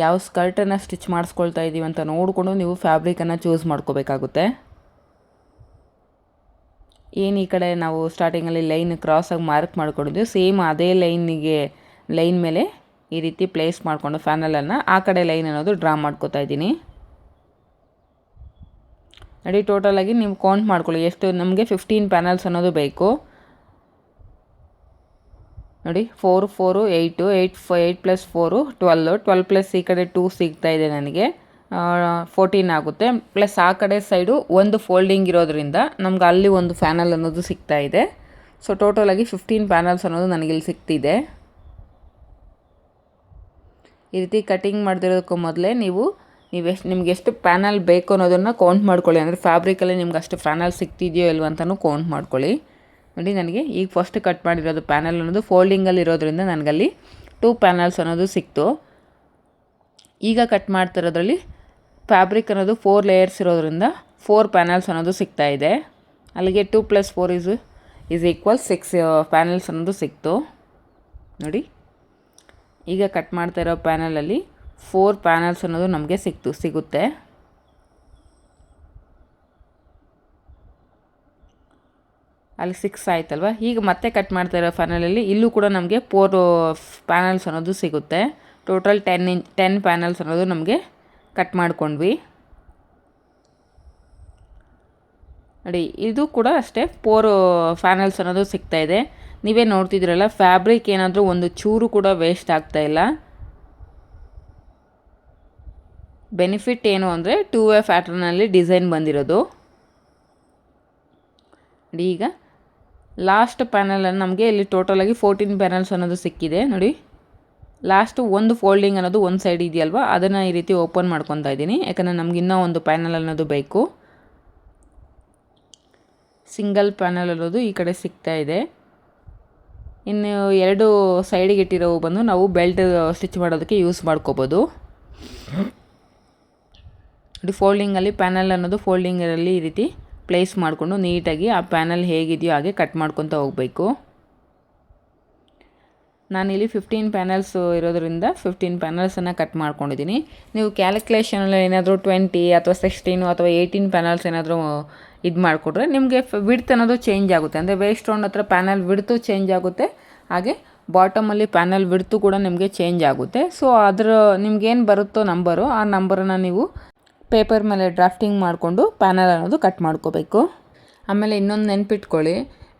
S1: ಯಾವ ಸ್ಕರ್ಟನ್ನು ಸ್ಟಿಚ್ ಮಾಡಿಸ್ಕೊಳ್ತಾ ಇದ್ದೀವಿ ಅಂತ ನೋಡಿಕೊಂಡು ನೀವು ಫ್ಯಾಬ್ರಿಕನ್ನು ಚೂಸ್ ಮಾಡ್ಕೋಬೇಕಾಗುತ್ತೆ. ಏನು ಈ ಕಡೆ ನಾವು ಸ್ಟಾರ್ಟಿಂಗಲ್ಲಿ ಲೈನ್ ಕ್ರಾಸಾಗಿ ಮಾರ್ಕ್ ಮಾಡ್ಕೊಂಡಿದ್ದೀವಿ, ಸೇಮ್ ಅದೇ ಲೈನ್ ಮೇಲೆ ಈ ರೀತಿ ಪ್ಲೇಸ್ ಮಾಡಿಕೊಂಡು ಫ್ಯಾನಲನ್ನು ಆ ಕಡೆ ಲೈನ್ ಅನ್ನೋದು ಡ್ರಾ ಮಾಡ್ಕೋತಾ ಇದ್ದೀನಿ. ನೋಡಿ, ಟೋಟಲಾಗಿ ನೀವು ಕೌಂಟ್ ಮಾಡ್ಕೊಳ್ಳಿ ಎಷ್ಟು ನಮಗೆ 15 ಪ್ಯಾನಲ್ಸ್ ಅನ್ನೋದು ಬೇಕು. ನೋಡಿ, 4 4 8 8 + 4 12 ಪ್ಲಸ್ ಈ ಕಡೆ 2 ಸಿಗ್ತಾ ಇದೆ ನನಗೆ 14 ಆಗುತ್ತೆ. ಪ್ಲಸ್ ಆ ಕಡೆ ಸೈಡು ಒಂದು ಫೋಲ್ಡಿಂಗ್ ಇರೋದ್ರಿಂದ ನಮ್ಗೆ ಅಲ್ಲಿ ಒಂದು ಪ್ಯಾನಲ್ ಅನ್ನೋದು ಸಿಗ್ತಾ ಇದೆ. ಸೊ ಟೋಟಲಾಗಿ 15 ಪ್ಯಾನಲ್ಸ್ ಅನ್ನೋದು ನನಗಿಲ್ಲಿ ಸಿಗ್ತಿದೆ. ಈ ರೀತಿ ಕಟಿಂಗ್ ಮಾಡ್ದಿರೋದಕ್ಕೂ ಮೊದಲೇ ನೀವು ನಿಮ್ಗೆ ಎಷ್ಟು ಪ್ಯಾನಲ್ ಬೇಕು ಅನ್ನೋದನ್ನು ಕೌಂಟ್ ಮಾಡ್ಕೊಳ್ಳಿ. ಅಂದರೆ ಫ್ಯಾಬ್ರಿಕಲ್ಲಿ ನಿಮ್ಗೆ ಅಷ್ಟು ಪ್ಯಾನಲ್ ಸಿಗ್ತಿದೆಯೋ ಇಲ್ವ ಅಂತಲೂ ಕೌಂಟ್ ಮಾಡ್ಕೊಳ್ಳಿ. ನೋಡಿ, ನನಗೆ ಈಗ ಫಸ್ಟ್ ಕಟ್ ಮಾಡಿರೋದು ಪ್ಯಾನಲ್ ಅನ್ನೋದು ಫೋಲ್ಡಿಂಗಲ್ಲಿ ಇರೋದ್ರಿಂದ ನನಗಲ್ಲಿ 2 ಪ್ಯಾನಲ್ಸ್ ಅನ್ನೋದು ಸಿಕ್ತು. ಈಗ ಕಟ್ ಮಾಡ್ತಿರೋದ್ರಲ್ಲಿ ಫ್ಯಾಬ್ರಿಕ್ ಅನ್ನೋದು 4 ಲೇಯರ್ಸ್ ಇರೋದ್ರಿಂದ 4 ಪ್ಯಾನಲ್ಸ್ ಅನ್ನೋದು ಸಿಗ್ತಾಯಿದೆ. ಅಲ್ಲಿಗೆ 2 + 4 ಈಸ್ ಈಕ್ವಲ್ 6 ಪ್ಯಾನಲ್ಸ್ ಅನ್ನೋದು ಸಿಕ್ತು. ನೋಡಿ, ಈಗ ಕಟ್ ಮಾಡ್ತಾ ಇರೋ ಪ್ಯಾನಲಲ್ಲಿ 4 ಪ್ಯಾನಲ್ಸ್ ಅನ್ನೋದು ನಮಗೆ ಸಿಗುತ್ತೆ. ಅಲ್ಲಿ 6 ಆಯ್ತಲ್ವ. ಈಗ ಮತ್ತೆ ಕಟ್ ಮಾಡ್ತಾ ಇರೋ ಪ್ಯಾನಲಲ್ಲಿ ಇಲ್ಲೂ ಕೂಡ ನಮಗೆ 4 ಪ್ಯಾನಲ್ಸ್ ಅನ್ನೋದು ಸಿಗುತ್ತೆ. ಟೋಟಲ್ 10 ಪ್ಯಾನಲ್ಸ್ ಅನ್ನೋದು ನಮಗೆ ಕಟ್ ಮಾಡ್ಕೊಂಡ್ವಿ. ನೋಡಿ, ಇದು ಕೂಡ ಅಷ್ಟೇ 4 ಪ್ಯಾನಲ್ಸ್ ಅನ್ನೋದು ಸಿಗ್ತಾಯಿದೆ. ನೀವೇ ನೋಡ್ತಿದ್ದೀರಲ್ಲ, ಫ್ಯಾಬ್ರಿಕ್ ಏನಾದರೂ ಒಂದು ಚೂರು ಕೂಡ ವೇಸ್ಟ್ ಆಗ್ತಾಯಿಲ್ಲ. ಬೆನಿಫಿಟ್ ಏನು ಅಂದರೆ 2 ವೇ ಪ್ಯಾಟರ್ನಲ್ಲಿ ಡಿಸೈನ್ ಬಂದಿರೋದು. ನೋಡಿ, ಈಗ ಲಾಸ್ಟ್ ಪ್ಯಾನಲನ್ನು ನಮಗೆ ಇಲ್ಲಿ ಟೋಟಲಾಗಿ 14 ಪ್ಯಾನಲ್ಸ್ ಅನ್ನೋದು ಸಿಕ್ಕಿದೆ. ನೋಡಿ, ಲಾಸ್ಟು ಒಂದು ಫೋಲ್ಡಿಂಗ್ ಅನ್ನೋದು ಒಂದು ಸೈಡ್ ಇದೆಯಲ್ವ, ಅದನ್ನು ಈ ರೀತಿ ಓಪನ್ ಮಾಡ್ಕೊತಾ ಇದ್ದೀನಿ. ಯಾಕಂದರೆ ನಮ್ಗೆ ಇನ್ನೂ ಒಂದು ಪ್ಯಾನಲ್ ಅನ್ನೋದು ಬೇಕು. ಸಿಂಗಲ್ ಪ್ಯಾನಲ್ ಅನ್ನೋದು ಈ ಕಡೆ ಸಿಗ್ತಾ ಇದೆ. ಇನ್ನು 2 ಸೈಡಿಗೆ ಇಟ್ಟಿರೋವು ಬಂದು ನಾವು ಬೆಲ್ಟ್ ಸ್ಟಿಚ್ ಮಾಡೋದಕ್ಕೆ ಯೂಸ್ ಮಾಡ್ಕೋಬೋದು. ನೋಡಿ, ಫೋಲ್ಡಿಂಗಲ್ಲಿ ಪ್ಯಾನಲ್ ಅನ್ನೋದು ಫೋಲ್ಡಿಂಗಲ್ಲಿ ಈ ರೀತಿ ಪ್ಲೇಸ್ ಮಾಡಿಕೊಂಡು ನೀಟಾಗಿ ಆ ಪ್ಯಾನಲ್ ಹೇಗಿದೆಯೋ ಹಾಗೆ ಕಟ್ ಮಾಡ್ಕೊತ ಹೋಗಬೇಕು. ನಾನಿಲ್ಲಿ 15 ಪ್ಯಾನಲ್ಸ್ ಇರೋದ್ರಿಂದ 15 ಪ್ಯಾನಲ್ಸನ್ನು ಕಟ್ ಮಾಡ್ಕೊಂಡಿದ್ದೀನಿ. ನೀವು ಕ್ಯಾಲ್ಕುಲೇಷನಲ್ಲಿ ಏನಾದರೂ 20 ಅಥವಾ 16 ಅಥವಾ 18 ಪ್ಯಾನಲ್ಸ್ ಏನಾದರೂ ಇದು ಮಾಡಿಕೊಟ್ರೆ ನಿಮಗೆ ವಿಡ್ತ್ ಅನ್ನೋದು ಚೇಂಜ್ ಆಗುತ್ತೆ. ಅಂದರೆ ವೇಸ್ಟ್ ರೌಂಡ್ ಹತ್ರ ಪ್ಯಾನಲ್ ವಿಡ್ತು ಚೇಂಜ್ ಆಗುತ್ತೆ, ಹಾಗೆ ಬಾಟಮಲ್ಲಿ ಪ್ಯಾನಲ್ ವಿಡ್ತು ಕೂಡ ನಿಮಗೆ ಚೇಂಜ್ ಆಗುತ್ತೆ. ಸೊ ನಿಮ್ಗೇನು ಬರುತ್ತೋ ನಂಬರು, ಆ ನಂಬರನ್ನು ನೀವು ಪೇಪರ್ ಮೇಲೆ ಡ್ರಾಫ್ಟಿಂಗ್ ಮಾಡಿಕೊಂಡು ಪ್ಯಾನಲ್ ಅನ್ನೋದು ಕಟ್ ಮಾಡ್ಕೋಬೇಕು. ಆಮೇಲೆ ಇನ್ನೊಂದು ನೆನ್ಪಿಟ್ಕೊಳ್ಳಿ,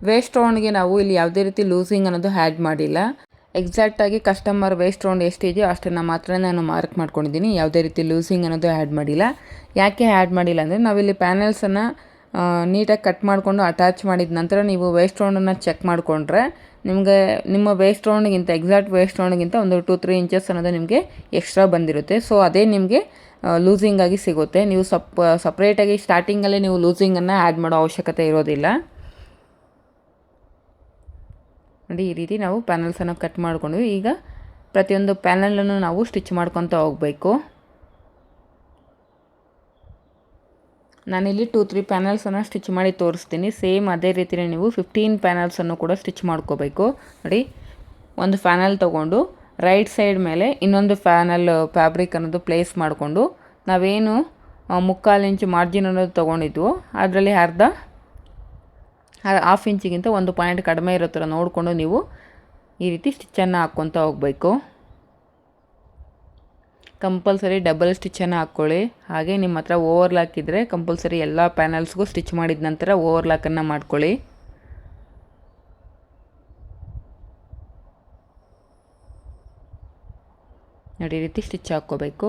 S1: ವೇಸ್ಟ್ ರೌಂಡ್ಗೆ ನಾವು ಇಲ್ಲಿ ಯಾವುದೇ ರೀತಿ ಲೂಸಿಂಗ್ ಅನ್ನೋದು ಆ್ಯಡ್ ಮಾಡಿಲ್ಲ. ಎಕ್ಸಾಕ್ಟಾಗಿ ಕಸ್ಟಮರ್ ವೇಸ್ಟ್ ರೌಂಡ್ ಎಷ್ಟಿದೆಯೋ ಅಷ್ಟನ್ನು ಮಾತ್ರ ನಾನು ಮಾರ್ಕ್ ಮಾಡ್ಕೊಂಡಿದ್ದೀನಿ. ಯಾವುದೇ ರೀತಿ ಲೂಸಿಂಗ್ ಅನ್ನೋದು ಆ್ಯಡ್ ಮಾಡಿಲ್ಲ. ಯಾಕೆ ಆ್ಯಡ್ ಮಾಡಿಲ್ಲ ಅಂದರೆ, ನಾವಿಲ್ಲಿ ಪ್ಯಾನಲ್ಸನ್ನು ನೀಟಾಗಿ ಕಟ್ ಮಾಡಿಕೊಂಡು ಅಟ್ಯಾಚ್ ಮಾಡಿದ ನಂತರ ನೀವು ವೇಸ್ಟ್ ರೌಂಡನ್ನು ಚೆಕ್ ಮಾಡಿಕೊಂಡ್ರೆ ನಿಮ್ಮ ವೇಸ್ಟ್ ರೌಂಡ್ಗಿಂತ ಎಕ್ಸಾಕ್ಟ್ ವೇಸ್ಟ್ ರೌಂಡ್ಗಿಂತ ಒಂದು 2-3 ಇಂಚಸ್ ಅನ್ನೋದು ನಿಮಗೆ ಎಕ್ಸ್ಟ್ರಾ ಬಂದಿರುತ್ತೆ. ಸೊ ಅದೇ ನಿಮಗೆ ಲೂಸಿಂಗಾಗಿ ಸಿಗುತ್ತೆ. ನೀವು ಸಪ್ರೇಟಾಗಿ ಸ್ಟಾರ್ಟಿಂಗಲ್ಲೇ ನೀವು ಲೂಸಿಂಗನ್ನು ಆ್ಯಡ್ ಮಾಡೋ ಅವಶ್ಯಕತೆ ಇರೋದಿಲ್ಲ. ನೋಡಿ, ಈ ರೀತಿ ನಾವು ಪ್ಯಾನಲ್ಸನ್ನು ಕಟ್ ಮಾಡ್ಕೊಂಡ್ವಿ. ಈಗ ಪ್ರತಿಯೊಂದು ಪ್ಯಾನಲನ್ನು ನಾವು ಸ್ಟಿಚ್ ಮಾಡ್ಕೊತ ಹೋಗಬೇಕು. ನಾನಿಲ್ಲಿ 2-3 ಪ್ಯಾನಲ್ಸನ್ನು ಸ್ಟಿಚ್ ಮಾಡಿ ತೋರಿಸ್ತೀನಿ. ಸೇಮ್ ಅದೇ ರೀತಿಯೇ ನೀವು 15 ಪ್ಯಾನಲ್ಸನ್ನು ಕೂಡ ಸ್ಟಿಚ್ ಮಾಡ್ಕೋಬೇಕು. ನೋಡಿ, ಒಂದು ಪ್ಯಾನಲ್ ತೊಗೊಂಡು ರೈಟ್ ಸೈಡ್ ಮೇಲೆ ಇನ್ನೊಂದು ಫ್ಯಾಬ್ರಿಕ್ ಅನ್ನೋದು ಪ್ಲೇಸ್ ಮಾಡಿಕೊಂಡು ನಾವೇನು 3/4 ಇಂಚು ಮಾರ್ಜಿನ್ ಅನ್ನೋದು ತೊಗೊಂಡಿದ್ವು ಅದರಲ್ಲಿ ಅರ್ಧ 1/2 ಇಂಚಿಗಿಂತ 1 ಪಾಯಿಂಟ್ ಕಡಿಮೆ ಇರೋ ಥರ ನೋಡಿಕೊಂಡು ನೀವು ಈ ರೀತಿ ಸ್ಟಿಚ್ಚನ್ನು ಹಾಕ್ಕೊತ ಹೋಗಬೇಕು. ಕಂಪಲ್ಸರಿ ಡಬಲ್ ಸ್ಟಿಚ್ಚನ್ನು ಹಾಕ್ಕೊಳ್ಳಿ. ಹಾಗೆ ನಿಮ್ಮ ಹತ್ರ ಓವರ್ಲಾಕ್ ಇದ್ದರೆ ಕಂಪಲ್ಸರಿ ಎಲ್ಲ ಪ್ಯಾನಲ್ಸ್ಗೂ ಸ್ಟಿಚ್ ಮಾಡಿದ ನಂತರ ಓವರ್ಲಾಕನ್ನು ಮಾಡ್ಕೊಳ್ಳಿ. ನೋಡಿ, ಈ ರೀತಿ ಸ್ಟಿಚ್ ಹಾಕ್ಕೋಬೇಕು.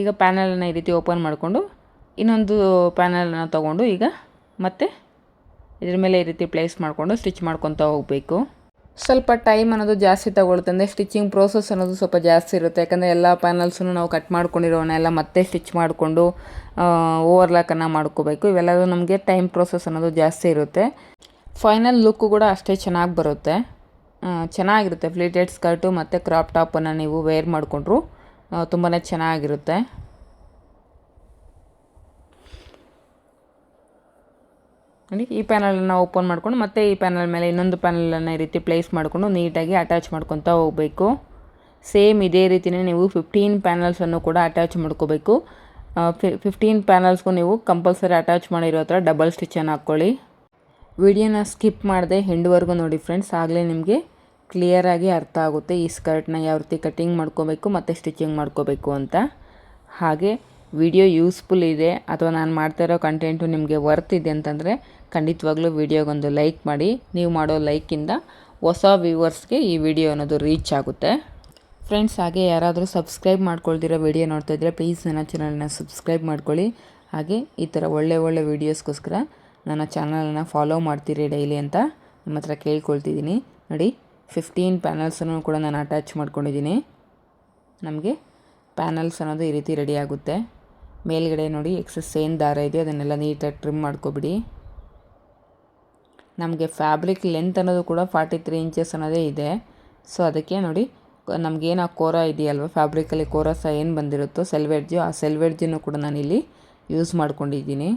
S1: ಈಗ ಪ್ಯಾನಲನ್ನು ಈ ರೀತಿ ಓಪನ್ ಮಾಡಿಕೊಂಡು ಇನ್ನೊಂದು ಪ್ಯಾನಲನ್ನು ತೊಗೊಂಡು ಈಗ ಮತ್ತೆ ಇದ್ರ ಮೇಲೆ ಈ ರೀತಿ ಪ್ಲೇಸ್ ಮಾಡಿಕೊಂಡು ಸ್ಟಿಚ್ ಮಾಡ್ಕೊತ ಹೋಗಬೇಕು. ಸ್ವಲ್ಪ ಟೈಮ್ ಅನ್ನೋದು ಜಾಸ್ತಿ ತಗೊಳುತ್ತೆ. ಅಂದರೆ ಸ್ಟಿಚಿಂಗ್ ಪ್ರೋಸೆಸ್ ಅನ್ನೋದು ಸ್ವಲ್ಪ ಜಾಸ್ತಿ ಇರುತ್ತೆ. ಯಾಕಂದರೆ ಎಲ್ಲ ಪ್ಯಾನಲ್ಸನ್ನು ನಾವು ಕಟ್ ಮಾಡ್ಕೊಂಡಿರೋನೆಲ್ಲ ಮತ್ತೆ ಸ್ಟಿಚ್ ಮಾಡಿಕೊಂಡು ಓವರ್ಲಾಕನ್ನು ಮಾಡ್ಕೋಬೇಕು. ಇವೆಲ್ಲವೂ ನಮಗೆ ಟೈಮ್ ಪ್ರೋಸೆಸ್ ಅನ್ನೋದು ಜಾಸ್ತಿ ಇರುತ್ತೆ. ಫೈನಲ್ ಲುಕ್ಕು ಕೂಡ ಅಷ್ಟೇ ಚೆನ್ನಾಗಿ ಬರುತ್ತೆ. ಚೆನ್ನಾಗಿರುತ್ತೆ. ಫ್ಲೀಟೆಡ್ ಸ್ಕರ್ಟು ಮತ್ತು ಕ್ರಾಪ್ ಟಾಪನ್ನು ನೀವು ವೇರ್ ಮಾಡಿಕೊಂಡ್ರು ತುಂಬಾ ಚೆನ್ನಾಗಿರುತ್ತೆ. ನೋಡಿ, ಈ ಪ್ಯಾನಲನ್ನು ಓಪನ್ ಮಾಡ್ಕೊಂಡು ಮತ್ತೆ ಈ ಪ್ಯಾನಲ್ ಮೇಲೆ ಇನ್ನೊಂದು ಪ್ಯಾನಲನ್ನು ಈ ರೀತಿ ಪ್ಲೇಸ್ ಮಾಡಿಕೊಂಡು ನೀಟಾಗಿ ಅಟ್ಯಾಚ್ ಮಾಡ್ಕೊತ ಹೋಗಬೇಕು. ಸೇಮ್ ಇದೇ ರೀತಿಯೇ ನೀವು 15 ಪ್ಯಾನಲ್ಸನ್ನು ಕೂಡ ಅಟ್ಯಾಚ್ ಮಾಡ್ಕೋಬೇಕು. 15 ಪ್ಯಾನಲ್ಸ್ಗೂ ನೀವು ಕಂಪಲ್ಸರಿ ಅಟ್ಯಾಚ್ ಮಾಡಿರೋ ಥರ ಡಬಲ್ ಸ್ಟಿಚ್ಚನ್ನು ಹಾಕ್ಕೊಳ್ಳಿ. ವಿಡಿಯೋನ ಸ್ಕಿಪ್ ಮಾಡದೆ ಎಂಡ್ವರೆಗೂ ನೋಡಿ ಫ್ರೆಂಡ್ಸ್, ಆಗಲೇ ನಿಮಗೆ ಕ್ಲಿಯರಾಗಿ ಅರ್ಥ ಆಗುತ್ತೆ ಈ ಸ್ಕರ್ಟ್ನ ಯಾವ ರೀತಿ ಕಟ್ಟಿಂಗ್ ಮಾಡ್ಕೋಬೇಕು ಮತ್ತು ಸ್ಟಿಚಿಂಗ್ ಮಾಡ್ಕೋಬೇಕು ಅಂತ. ಹಾಗೆ ವಿಡಿಯೋ ಯೂಸ್ಫುಲ್ ಇದೆ ಅಥವಾ ನಾನು ಮಾಡ್ತಾ ಇರೋ ಕಂಟೆಂಟು ನಿಮಗೆ ವರ್ತ್ ಇದೆ ಅಂತಂದರೆ ಖಂಡಿತವಾಗ್ಲೂ ವಿಡಿಯೋಗೊಂದು ಲೈಕ್ ಮಾಡಿ. ನೀವು ಮಾಡೋ ಲೈಕಿಂದ ಹೊಸ ವ್ಯೂವರ್ಸ್ಗೆ ಈ ವಿಡಿಯೋ ಅನ್ನೋದು ರೀಚ್ ಆಗುತ್ತೆ ಫ್ರೆಂಡ್ಸ್. ಹಾಗೆ ಯಾರಾದರೂ ಸಬ್ಸ್ಕ್ರೈಬ್ ಮಾಡ್ಕೊಳ್ದಿರೋ ವಿಡಿಯೋ ನೋಡ್ತಾ ಇದ್ದರೆ ಪ್ಲೀಸ್ ನನ್ನ ಚಾನಲ್ನ ಸಬ್ಸ್ಕ್ರೈಬ್ ಮಾಡ್ಕೊಳ್ಳಿ. ಹಾಗೆ ಈ ಥರ ಒಳ್ಳೆ ವೀಡಿಯೋಸ್ಗೋಸ್ಕರ ನನ್ನ ಚಾನಲನ್ನು ಫಾಲೋ ಮಾಡ್ತೀರಿ ಡೈಲಿ ಅಂತ ನಿಮ್ಮ ಹತ್ರ ಕೇಳ್ಕೊಳ್ತಿದ್ದೀನಿ. ನೋಡಿ, 15 ಪ್ಯಾನಲ್ಸನ್ನು ಕೂಡ ನಾನು ಅಟ್ಯಾಚ್ ಮಾಡ್ಕೊಂಡಿದ್ದೀನಿ. ನಮಗೆ ಪ್ಯಾನಲ್ಸ್ ಅನ್ನೋದು ಈ ರೀತಿ ರೆಡಿ ಆಗುತ್ತೆ. ಮೇಲ್ಗಡೆ ನೋಡಿ ಎಕ್ಸಸ್ ಏನು ದಾರ ಇದೆ ಅದನ್ನೆಲ್ಲ ನೀಟಾಗಿ ಟ್ರಿಮ್ ಮಾಡ್ಕೊಬಿಡಿ. ನಮಗೆ ಫ್ಯಾಬ್ರಿಕ್ ಲೆಂತ್ ಅನ್ನೋದು ಕೂಡ 43 ಇಂಚಸ್ ಅನ್ನೋದೇ ಇದೆ. ಸೊ ಅದಕ್ಕೆ ನೋಡಿ ನಮಗೇನು ಆ ಕೋರ ಇದೆಯಲ್ವ, ಫ್ಯಾಬ್ರಿಕಲ್ಲಿ ಕೋರ ಸಹ ಏನು ಬಂದಿರುತ್ತೋ ಸೆಲ್ವೆಡ್ಜು, ಆ ಸೆಲ್ವೆಡ್ಜನ್ನು ಕೂಡ ನಾನಿಲ್ಲಿ ಯೂಸ್ ಮಾಡ್ಕೊಂಡಿದ್ದೀನಿ.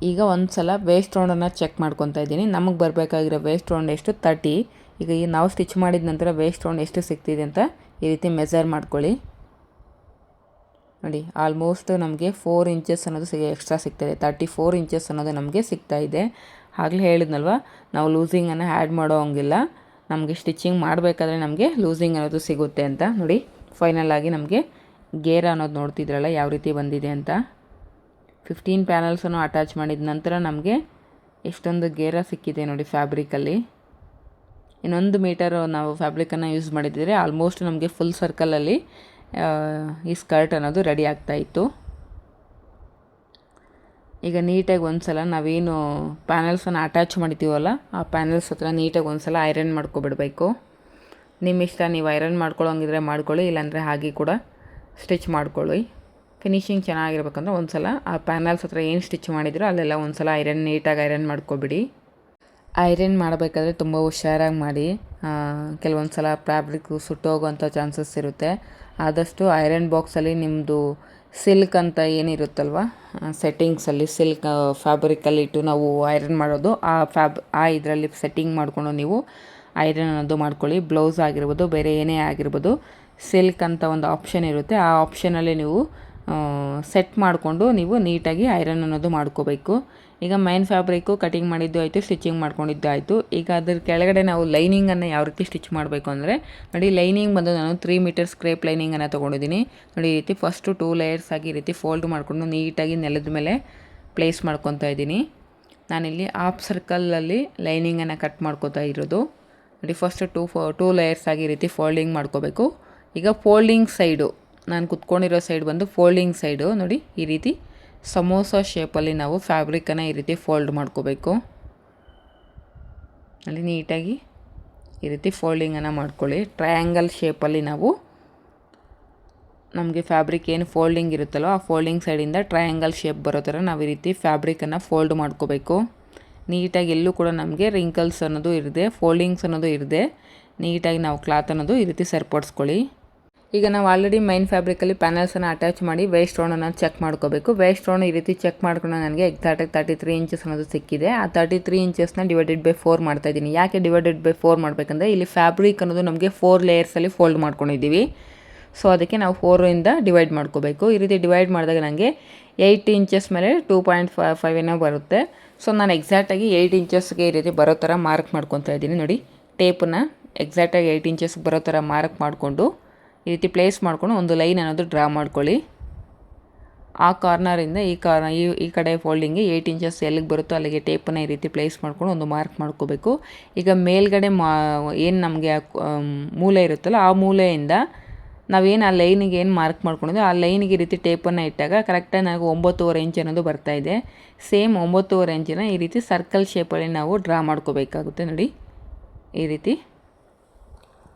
S1: ಈಗ ಒಂದು ಸಲ ವೇಸ್ಟ್ ರೌಂಡನ್ನು ಚೆಕ್ ಮಾಡ್ಕೊತಾ ಇದ್ದೀನಿ. ನಮಗೆ ಬರಬೇಕಾಗಿರೋ ವೇಸ್ಟ್ ರೌಂಡ್ ಎಷ್ಟು 30. ಈಗ ನಾವು ಸ್ಟಿಚ್ ಮಾಡಿದ ನಂತರ ವೇಸ್ಟ್ ರೌಂಡ್ ಎಷ್ಟು ಸಿಗ್ತಿದೆ ಅಂತ ಈ ರೀತಿ ಮೆಜರ್ ಮಾಡ್ಕೊಳ್ಳಿ. ನೋಡಿ ಆಲ್ಮೋಸ್ಟ್ ನಮಗೆ 4 ಇಂಚಸ್ ಅನ್ನೋದು ಎಕ್ಸ್ಟ್ರಾ ಸಿಗ್ತಾಯಿದೆ. 34 ಇಂಚಸ್ ಅನ್ನೋದು ನಮಗೆ ಸಿಗ್ತಾಯಿದೆ. ಆಗಲೇ ಹೇಳಿದ್ನಲ್ವ, ನಾವು ಲೂಸಿಂಗನ್ನು ಆ್ಯಡ್ ಮಾಡೋ ಹಂಗಿಲ್ಲ. ನಮಗೆ ಸ್ಟಿಚಿಂಗ್ ಮಾಡಬೇಕಾದ್ರೆ ನಮಗೆ ಲೂಸಿಂಗ್ ಅನ್ನೋದು ಸಿಗುತ್ತೆ ಅಂತ. ನೋಡಿ ಫೈನಲ್ ಆಗಿ ನಮಗೆ ಗೇರ್ ಅನ್ನೋದು ನೋಡ್ತಿದ್ರಲ್ಲ ಯಾವ ರೀತಿ ಬಂದಿದೆ ಅಂತ. 15 ಪ್ಯಾನಲ್ಸನ್ನು ಅಟ್ಯಾಚ್ ಮಾಡಿದ ನಂತರ ನಮಗೆ ಎಷ್ಟೊಂದು ಗೇರ ಸಿಕ್ಕಿದೆ ನೋಡಿ ಫ್ಯಾಬ್ರಿಕಲ್ಲಿ. ಇನ್ನೊಂದು ಮೀಟರ್ ನಾವು ಫ್ಯಾಬ್ರಿಕನ್ನು ಯೂಸ್ ಮಾಡಿದರೆ ಆಲ್ಮೋಸ್ಟ್ ನಮಗೆ ಫುಲ್ ಸರ್ಕಲಲ್ಲಿ ಈ ಸ್ಕರ್ಟ್ ಅನ್ನೋದು ರೆಡಿ ಆಗ್ತಾಯಿತ್ತು. ಈಗ ನೀಟಾಗಿ ಒಂದು ಸಲ ನಾವೇನು ಪ್ಯಾನಲ್ಸನ್ನು ಅಟ್ಯಾಚ್ ಮಾಡಿದ್ದೀವಲ್ಲ ಆ ಪ್ಯಾನಲ್ಸ್ ಹತ್ರ ನೀಟಾಗಿ ಒಂದು ಸಲ ಐರನ್ ಮಾಡ್ಕೊಬಿಡಬೇಕು. ನಿಮ್ಮ ಇಷ್ಟ, ನೀವು ಐರನ್ ಮಾಡ್ಕೊಳ್ಳೋಂಗಿದ್ರೆ ಮಾಡ್ಕೊಳ್ಳಿ, ಇಲ್ಲಾಂದರೆ ಹಾಗೆ ಕೂಡ ಸ್ಟಿಚ್ ಮಾಡ್ಕೊಳ್ಳಿ. ಫಿನಿಶಿಂಗ್ ಚೆನ್ನಾಗಿರ್ಬೇಕಂದ್ರೆ ಒಂದು ಸಲ ಆ ಪ್ಯಾನಲ್ಸ್ ಹತ್ರ ಏನು ಸ್ಟಿಚ್ ಮಾಡಿದ್ರೋ ಅಲ್ಲೆಲ್ಲ ಒಂದು ಸಲ ನೀಟಾಗಿ ಐರನ್ ಮಾಡ್ಕೊಬಿಡಿ. ಐರನ್ ಮಾಡಬೇಕಾದ್ರೆ ತುಂಬ ಹುಷಾರಾಗಿ ಮಾಡಿ. ಕೆಲವೊಂದು ಸಲ ಫ್ಯಾಬ್ರಿಕ್ಕು ಸುಟ್ಟೋಗೋವಂಥ ಚಾನ್ಸಸ್ ಇರುತ್ತೆ. ಆದಷ್ಟು ಐರನ್ ಬಾಕ್ಸಲ್ಲಿ ನಿಮ್ಮದು ಸಿಲ್ಕ್ ಅಂತ ಏನಿರುತ್ತಲ್ವ ಸೆಟ್ಟಿಂಗ್ಸಲ್ಲಿ, ಸಿಲ್ಕ್ ಫ್ಯಾಬ್ರಿಕಲ್ಲಿಟ್ಟು ನಾವು ಐರನ್ ಮಾಡೋದು, ಆ ಇದರಲ್ಲಿ ಸೆಟ್ಟಿಂಗ್ ಮಾಡಿಕೊಂಡು ನೀವು ಐರನ್ ಅನ್ನೋದು ಮಾಡ್ಕೊಳ್ಳಿ. ಬ್ಲೌಸ್ ಆಗಿರ್ಬೋದು, ಬೇರೆ ಏನೇ ಆಗಿರ್ಬೋದು, ಸಿಲ್ಕ್ ಅಂತ ಒಂದು ಆಪ್ಷನ್ ಇರುತ್ತೆ. ಆ ಆಪ್ಷನಲ್ಲಿ ನೀವು ಸೆಟ್ ಮಾಡಿಕೊಂಡು ನೀವು ನೀಟಾಗಿ ಐರನ್ ಅನ್ನೋದು ಮಾಡ್ಕೋಬೇಕು. ಈಗ ಮೈನ್ ಫ್ಯಾಬ್ರಿಕ್ಕು ಕಟಿಂಗ್ ಮಾಡಿದ್ದು ಆಯಿತು, ಸ್ಟಿಚಿಂಗ್ ಮಾಡ್ಕೊಂಡಿದ್ದು ಆಯಿತು. ಈಗ ಅದ್ರ ಕೆಳಗಡೆ ನಾವು ಲೈನಿಂಗನ್ನು ಯಾವ ರೀತಿ ಸ್ಟಿಚ್ ಮಾಡಬೇಕು ಅಂದರೆ ನೋಡಿ, ಲೈನಿಂಗ್ ಬಂದು ನಾನು 3 ಮೀಟರ್ಸ್ ಕ್ರೇಪ್ ಲೈನಿಂಗನ್ನು ತೊಗೊಂಡಿದ್ದೀನಿ. ನೋಡಿ ಈ ರೀತಿ ಫಸ್ಟು 2 ಲೇಯರ್ಸ್ ಆಗಿ ಈ ರೀತಿ ಫೋಲ್ಡ್ ಮಾಡಿಕೊಂಡು ನೀಟಾಗಿ ನೆಲದ ಮೇಲೆ ಪ್ಲೇಸ್ ಮಾಡ್ಕೊತಾ ಇದ್ದೀನಿ. ನಾನಿಲ್ಲಿ ಹಾಫ್ ಸರ್ಕಲಲ್ಲಿ ಲೈನಿಂಗನ್ನು ಕಟ್ ಮಾಡ್ಕೋತಾ ಇರೋದು. ನೋಡಿ ಫಸ್ಟ್ 2 ಲೇಯರ್ಸ್ ಆಗಿ ಈ ರೀತಿ ಫೋಲ್ಡಿಂಗ್ ಮಾಡ್ಕೋಬೇಕು. ಈಗ ಫೋಲ್ಡಿಂಗ್ ಸೈಡು, ನಾನು ಕುತ್ಕೊಂಡಿರೋ ಸೈಡ್ ಬಂದು ಫೋಲ್ಡಿಂಗ್ ಸೈಡು ನೋಡಿ ಈ ರೀತಿ ಸಮೋಸ ಶೇಪಲ್ಲಿ ನಾವು ಫ್ಯಾಬ್ರಿಕನ್ನು ಈ ರೀತಿ ಫೋಲ್ಡ್ ಮಾಡ್ಕೋಬೇಕು. ಅಲ್ಲಿ ನೀಟಾಗಿ ಈ ರೀತಿ ಫೋಲ್ಡಿಂಗನ್ನು ಮಾಡ್ಕೊಳ್ಳಿ. ಟ್ರಯಾಂಗಲ್ ಶೇಪಲ್ಲಿ ನಾವು ನಮಗೆ ಫ್ಯಾಬ್ರಿಕ್ ಏನು ಫೋಲ್ಡಿಂಗ್ ಇರುತ್ತಲ್ಲೋ ಆ ಫೋಲ್ಡಿಂಗ್ ಸೈಡಿಂದ ಟ್ರಯಾಂಗಲ್ ಶೇಪ್ ಬರೋ ಥರ ನಾವು ಈ ರೀತಿ ಫ್ಯಾಬ್ರಿಕನ್ನು ಫೋಲ್ಡ್ ಮಾಡ್ಕೋಬೇಕು. ನೀಟಾಗಿ ಎಲ್ಲೂ ಕೂಡ ನಮಗೆ ರಿಂಕಲ್ಸ್ ಅನ್ನೋದು ಇರದೆ, ಫೋಲ್ಡಿಂಗ್ಸ್ ಅನ್ನೋದು ಇರದೆ ನೀಟಾಗಿ ನಾವು ಕ್ಲಾತ್ ಅನ್ನೋದು ಈ ರೀತಿ ಸರಿಪಡಿಸ್ಕೊಳ್ಳಿ. ಈಗ ನಾವು ಆಲ್ರೆಡಿ ಮೈನ್ ಫ್ಯಾಬ್ರಿಕಲ್ಲಿ ಪ್ಯಾನಲ್ಸನ್ನು ಅಟ್ಯಾಚ್ ಮಾಡಿ ವೇಸ್ಟ್ ರೌಂಡನ್ನು ಚೆಕ್ ಮಾಡ್ಕೋಬೇಕು. ವೇಸ್ಟ್ ರೌಂಡ್ ಈ ರೀತಿ ಚೆಕ್ ಮಾಡ್ಕೊಂಡು ನನಗೆ ಎಕ್ಸಾಕ್ಟಾಗಿ 33 ಇಂಚಸ್ ಅನ್ನೋದು ಸಿಕ್ಕಿದೆ. ಆ 33 ಇಂಚಸ್ನ ಡಿವೈಡೆಡ್ ಬೈ 4 ಮಾಡ್ತಾಯಿದ್ದೀನಿ. ಯಾಕೆ ಡಿವೈಡೆಡ್ ಬೈ 4 ಮಾಡಬೇಕಂದ್ರೆ ಇಲ್ಲಿ ಫ್ಯಾಬ್ರಿಕ್ ಅನ್ನೋದು ನಮಗೆ 4 ಲೇಯರ್ಸಲ್ಲಿ ಫೋಲ್ಡ್ ಮಾಡ್ಕೊಂಡಿದ್ದೀವಿ. ಸೊ ಅದಕ್ಕೆ ನಾವು 4ಇಂದ ಡಿವೈಡ್ ಮಾಡ್ಕೋಬೇಕು. ಈ ರೀತಿ ಡಿವೈಡ್ ಮಾಡಿದಾಗ ನನಗೆ 8 ಇಂಚಸ್ ಮೇಲೆ 2.5 ಏನೋ ಬರುತ್ತೆ. ಸೊ ನಾನು ಎಕ್ಸಾಕ್ಟಾಗಿ 8 ಇಂಚಸ್ಗೆ ಈ ರೀತಿ ಬರೋ ಥರ ಮಾರ್ಕ್ ಮಾಡ್ಕೊತಾ ಇದ್ದೀನಿ. ನೋಡಿ ಟೇಪನ್ನು ಎಕ್ಸಾಕ್ಟಾಗಿ 8 ಇಂಚಸ್ ಬರೋ ಥರ ಮಾರ್ಕ್ ಮಾಡಿಕೊಂಡು ಈ ರೀತಿ ಪ್ಲೇಸ್ ಮಾಡ್ಕೊಂಡು ಒಂದು ಲೈನ್ ಅನ್ನೋದು ಡ್ರಾ ಮಾಡ್ಕೊಳ್ಳಿ. ಆ ಕಾರ್ನರಿಂದ ಈ ಕಡೆ ಫೋಲ್ಡಿಂಗ್ಗೆ 8 ಇಂಚಸ್ ಎಲ್ಲಿಗೆ ಬರುತ್ತೋ ಅಲ್ಲಿಗೆ ಟೇಪನ್ನು ಈ ರೀತಿ ಪ್ಲೇಸ್ ಮಾಡ್ಕೊಂಡು ಒಂದು ಮಾರ್ಕ್ ಮಾಡ್ಕೋಬೇಕು. ಈಗ ಮೇಲ್ಗಡೆ ಏನು ನಮಗೆ ಮೂಲೆ ಇರುತ್ತಲ್ಲ ಆ ಮೂಲೆಯಿಂದ ನಾವೇನು ಆ ಲೈನಿಗೆ ಏನು ಮಾರ್ಕ್ ಮಾಡ್ಕೊಂಡಿದ್ದೆ ಆ ಲೈನಿಗೆ ಈ ರೀತಿ ಟೇಪನ್ನು ಇಟ್ಟಾಗ ಕರೆಕ್ಟಾಗಿ ನನಗೆ 9.5 ಇಂಚ್ ಅನ್ನೋದು ಬರ್ತಾಯಿದೆ. ಸೇಮ್ 9.5 ಇಂಚಿನ ಈ ರೀತಿ ಸರ್ಕಲ್ ಶೇಪಲ್ಲಿ ನಾವು ಡ್ರಾ ಮಾಡ್ಕೋಬೇಕಾಗುತ್ತೆ. ನೋಡಿ ಈ ರೀತಿ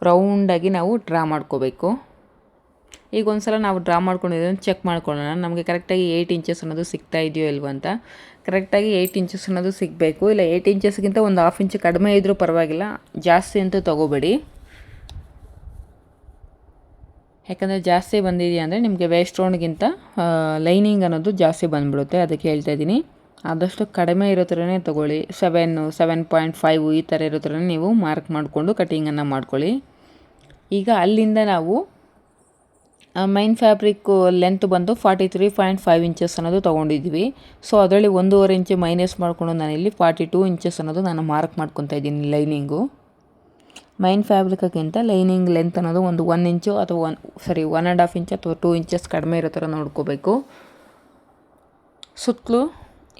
S1: ರೌಂಡಾಗಿ ನಾವು ಡ್ರಾ ಮಾಡ್ಕೋಬೇಕು. ಈಗ ಒಂದು ಸಲ ನಾವು ಡ್ರಾ ಮಾಡ್ಕೊಂಡಿದ್ದನ್ನು ಚೆಕ್ ಮಾಡ್ಕೊಳ್ಳೋಣ, ನಮಗೆ ಕರೆಕ್ಟಾಗಿ 8 ಇಂಚಸ್ ಅನ್ನೋದು ಸಿಗ್ತಾ ಇದೆಯೋ ಇಲ್ವ ಅಂತ. ಕರೆಕ್ಟಾಗಿ 8 ಇಂಚಸ್ ಅನ್ನೋದು ಸಿಗಬೇಕು. ಇಲ್ಲ 8 ಇಂಚಸ್ಗಿಂತ ಒಂದು ಹಾಫ್ ಇಂಚ್ ಕಡಿಮೆ ಇದ್ದರೂ ಪರವಾಗಿಲ್ಲ, ಜಾಸ್ತಿ ಅಂತೂ ತೊಗೋಬೇಡಿ. ಯಾಕಂದರೆ ಜಾಸ್ತಿ ಬಂದಿದೆಯಾ ಅಂದರೆ ನಿಮಗೆ ವೇಸ್ಟ್ ರೌಂಡ್ಗಿಂತ ಲೈನಿಂಗ್ ಅನ್ನೋದು ಜಾಸ್ತಿ ಬಂದುಬಿಡುತ್ತೆ. ಅದಕ್ಕೆ ಹೇಳ್ತಾ ಇದ್ದೀನಿ, ಆದಷ್ಟು ಕಡಿಮೆ ಇರೋ ಥರನೇ ತೊಗೊಳ್ಳಿ. 7.5 ಈ ಥರ ಇರೋ ಥರನೇ ನೀವು ಮಾರ್ಕ್ ಮಾಡಿಕೊಂಡು ಕಟಿಂಗನ್ನು ಮಾಡ್ಕೊಳ್ಳಿ. ಈಗ ಅಲ್ಲಿಂದ ನಾವು ಮೈನ್ ಫ್ಯಾಬ್ರಿಕ್ಕು ಲೆಂತ್ ಬಂದು 43.5 ಇಂಚಸ್ ಅನ್ನೋದು ತೊಗೊಂಡಿದ್ವಿ. ಸೊ ಅದರಲ್ಲಿ 1.5 ಇಂಚು ಮೈನಸ್ ಮಾಡಿಕೊಂಡು ನಾನಿಲ್ಲಿ 42 ಇಂಚಸ್ ಅನ್ನೋದು ನಾನು ಮಾರ್ಕ್ ಮಾಡ್ಕೊತಾ ಇದ್ದೀನಿ ಲೈನಿಂಗು. ಮೈನ್ ಫ್ಯಾಬ್ರಿಕ್ಕಿಂತ ಲೈನಿಂಗ್ ಲೆಂತ್ ಅನ್ನೋದು ಒಂದು 1 ಇಂಚು ಅಥವಾ 1.5 ಇಂಚ್ ಅಥವಾ 2 ಇಂಚಸ್ ಕಡಿಮೆ ಇರೋ ಥರ ನೋಡ್ಕೋಬೇಕು. ಸುತ್ತಲೂ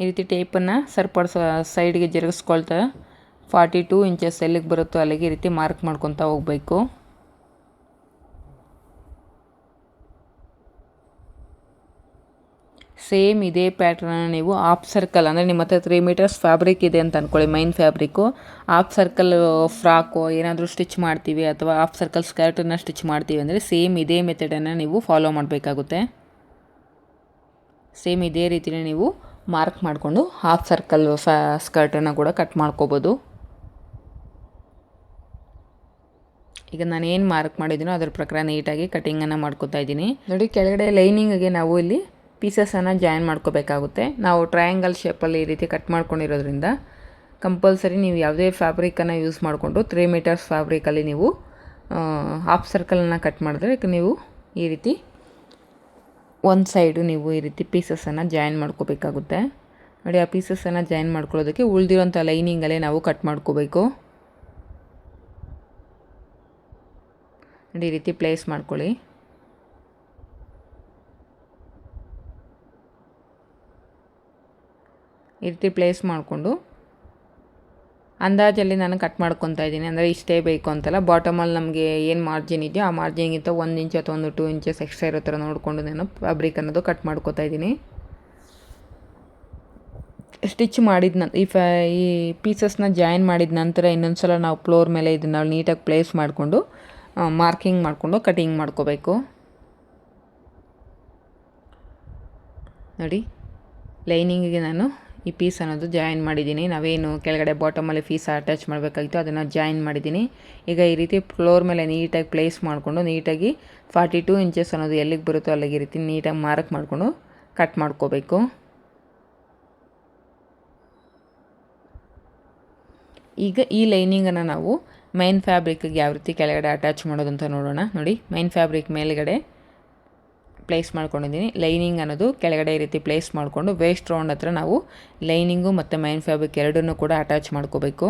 S1: ಈ ರೀತಿ ಟೇಪನ್ನು ಸರಿಪಡಿಸೋ ಸೈಡ್ಗೆ ಜರುಗಿಸ್ಕೊಳ್ತಾ 42 ಇಂಚಸ್ ಎಲ್ಲಿಗೆ ಬರುತ್ತೋ ಅಲ್ಲಿಗೆ ಈ ರೀತಿ ಮಾರ್ಕ್ ಮಾಡ್ಕೊತಾ ಹೋಗಬೇಕು. ಸೇಮ್ ಇದೇ ಪ್ಯಾಟ್ರನ್ನ ನೀವು ಹಾಫ್ ಸರ್ಕಲ್ ಅಂದರೆ ನಿಮ್ಮ ಹತ್ರ 3 ಮೀಟರ್ಸ್ ಫ್ಯಾಬ್ರಿಕ್ ಇದೆ ಅಂತ ಅಂದ್ಕೊಳ್ಳಿ, main fabric. Half circle frock ಏನಾದರೂ ಸ್ಟಿಚ್ ಮಾಡ್ತೀವಿ ಅಥವಾ ಹಾಫ್ ಸರ್ಕಲ್ ಸ್ಕರ್ಟನ್ನು ಸ್ಟಿಚ್ ಮಾಡ್ತೀವಿ ಅಂದರೆ ಸೇಮ್ ಇದೇ ಮೆಥಡನ್ನು ನೀವು ಫಾಲೋ ಮಾಡಬೇಕಾಗುತ್ತೆ. ಸೇಮ್ ಇದೇ ರೀತಿಯೇ ನೀವು ಮಾರ್ಕ್ ಮಾಡಿಕೊಂಡು ಹಾಫ್ ಸರ್ಕಲ್ ಸ್ಕರ್ಟನ್ನು ಕೂಡ ಕಟ್ ಮಾಡ್ಕೋಬೋದು. ಈಗ ನಾನು ಏನು ಮಾರ್ಕ್ ಮಾಡಿದ್ದೀನೋ ಅದ್ರ ಪ್ರಕಾರ ನೀಟಾಗಿ ಕಟಿಂಗನ್ನು ಮಾಡ್ಕೋತಾ ಇದ್ದೀನಿ. ನೋಡಿ, ಕೆಳಗಡೆ ಲೈನಿಂಗಿಗೆ ನಾವು ಇಲ್ಲಿ ಪೀಸಸನ್ನು ಜಾಯಿನ್ ಮಾಡ್ಕೋಬೇಕಾಗುತ್ತೆ. ನಾವು ಟ್ರಯಾಂಗಲ್ ಶೇಪಲ್ಲಿ ಈ ರೀತಿ ಕಟ್ ಮಾಡ್ಕೊಂಡಿರೋದ್ರಿಂದ ಕಂಪಲ್ಸರಿ ನೀವು ಯಾವುದೇ ಫ್ಯಾಬ್ರಿಕನ್ನು ಯೂಸ್ ಮಾಡಿಕೊಂಡು 3 ಮೀಟರ್ಸ್ ಫ್ಯಾಬ್ರಿಕಲ್ಲಿ ನೀವು ಹಾಫ್ ಸರ್ಕಲನ್ನು ಕಟ್ ಮಾಡಿದ್ರೆ ನೀವು ಈ ರೀತಿ ಒಂದು ಸೈಡು ನೀವು ಈ ರೀತಿ ಪೀಸಸನ್ನು ಜಾಯಿನ್ ಮಾಡ್ಕೋಬೇಕಾಗುತ್ತೆ. ನೋಡಿ, ಆ ಪೀಸಸನ್ನು ಜಾಯಿನ್ ಮಾಡ್ಕೊಳ್ಳೋದಕ್ಕೆ ಉಳಿದಿರೋಂಥ ಲೈನಿಂಗಲ್ಲೇ ನಾವು ಕಟ್ ಮಾಡ್ಕೋಬೇಕು. ನೋಡಿ, ಈ ರೀತಿ ಪ್ಲೇಸ್ ಮಾಡ್ಕೊಳ್ಳಿ. ಈ ರೀತಿ ಪ್ಲೇಸ್ ಮಾಡಿಕೊಂಡು ಅಂದಾಜಲ್ಲಿ ನಾನು ಕಟ್ ಮಾಡ್ಕೊತಾ ಇದ್ದೀನಿ. ಅಂದರೆ ಇಷ್ಟೇ ಬೇಕು ಅಂತಲ್ಲ, ಬಾಟಮಲ್ಲಿ ನಮಗೆ ಏನು ಮಾರ್ಜಿನ್ ಇದೆಯೋ ಆ ಮಾರ್ಜಿನ್ಗಿಂತ 1 ಇಂಚ್ ಅಥವಾ 2 ಇಂಚಸ್ ಎಕ್ಸ್ಟ್ರಾ ಇರೋ ಥರ ನೋಡಿಕೊಂಡು ನಾನು ಫ್ಯಾಬ್ರಿಕ್ ಅನ್ನೋದು ಕಟ್ ಮಾಡ್ಕೋತಾ ಇದ್ದೀನಿ. ಸ್ಟಿಚ್ ಮಾಡಿದ ಈ ಪೀಸಸ್ನ ಜಾಯಿನ್ ಮಾಡಿದ ನಂತರ ಇನ್ನೊಂದು ಸಲ ನಾವು ಫ್ಲೋರ್ ಮೇಲೆ ಇದನ್ನು ನೀಟಾಗಿ ಪ್ಲೇಸ್ ಮಾಡಿಕೊಂಡು ಮಾರ್ಕಿಂಗ್ ಮಾಡಿಕೊಂಡು ಕಟಿಂಗ್ ಮಾಡ್ಕೋಬೇಕು. ನೋಡಿ, ಲೈನಿಂಗಿಗೆ ನಾನು ಈ ಪೀಸ್ ಅನ್ನೋದು ಜಾಯಿನ್ ಮಾಡಿದ್ದೀನಿ. ನಾವೇನು ಕೆಳಗಡೆ ಬಾಟಮಲ್ಲಿ ಪೀಸ್ ಅಟ್ಯಾಚ್ ಮಾಡಬೇಕಾಗಿತ್ತು ಅದನ್ನು ಜಾಯಿನ್ ಮಾಡಿದ್ದೀನಿ. ಈಗ ಈ ರೀತಿ ಫ್ಲೋರ್ ಮೇಲೆ ನೀಟಾಗಿ ಪ್ಲೇಸ್ ಮಾಡಿಕೊಂಡು ನೀಟಾಗಿ 42 ಇಂಚಸ್ ಅನ್ನೋದು ಎಲ್ಲಿಗೆ ಬರುತ್ತೋ ಅಲ್ಲಿಗೆ ಈ ರೀತಿ ನೀಟಾಗಿ ಮಾರ್ಕ್ ಮಾಡಿಕೊಂಡು ಕಟ್ ಮಾಡ್ಕೋಬೇಕು. ಈಗ ಈ ಲೈನಿಂಗನ್ನು ನಾವು ಮೈನ್ ಫ್ಯಾಬ್ರಿಕ್ಗೆ ಯಾವ ರೀತಿ ಕೆಳಗಡೆ ಅಟ್ಯಾಚ್ ಮಾಡೋದು ಅಂತ ನೋಡೋಣ. ನೋಡಿ, ಮೈನ್ ಫ್ಯಾಬ್ರಿಕ್ ಮೇಲ್ಗಡೆ ಪ್ಲೇಸ್ ಮಾಡ್ಕೊಂಡಿದ್ದೀನಿ. ಲೈನಿಂಗ್ ಅನ್ನೋದು ಕೆಳಗಡೆ ಈ ರೀತಿ ಪ್ಲೇಸ್ ಮಾಡಿಕೊಂಡು ವೇಸ್ಟ್ ರೌಂಡ್ ಹತ್ರ ನಾವು ಲೈನಿಂಗು ಮತ್ತು ಮೈನ್ ಫ್ಯಾಬ್ರಿಕ್ ಎರಡನ್ನೂ ಕೂಡ ಅಟ್ಯಾಚ್ ಮಾಡ್ಕೋಬೇಕು.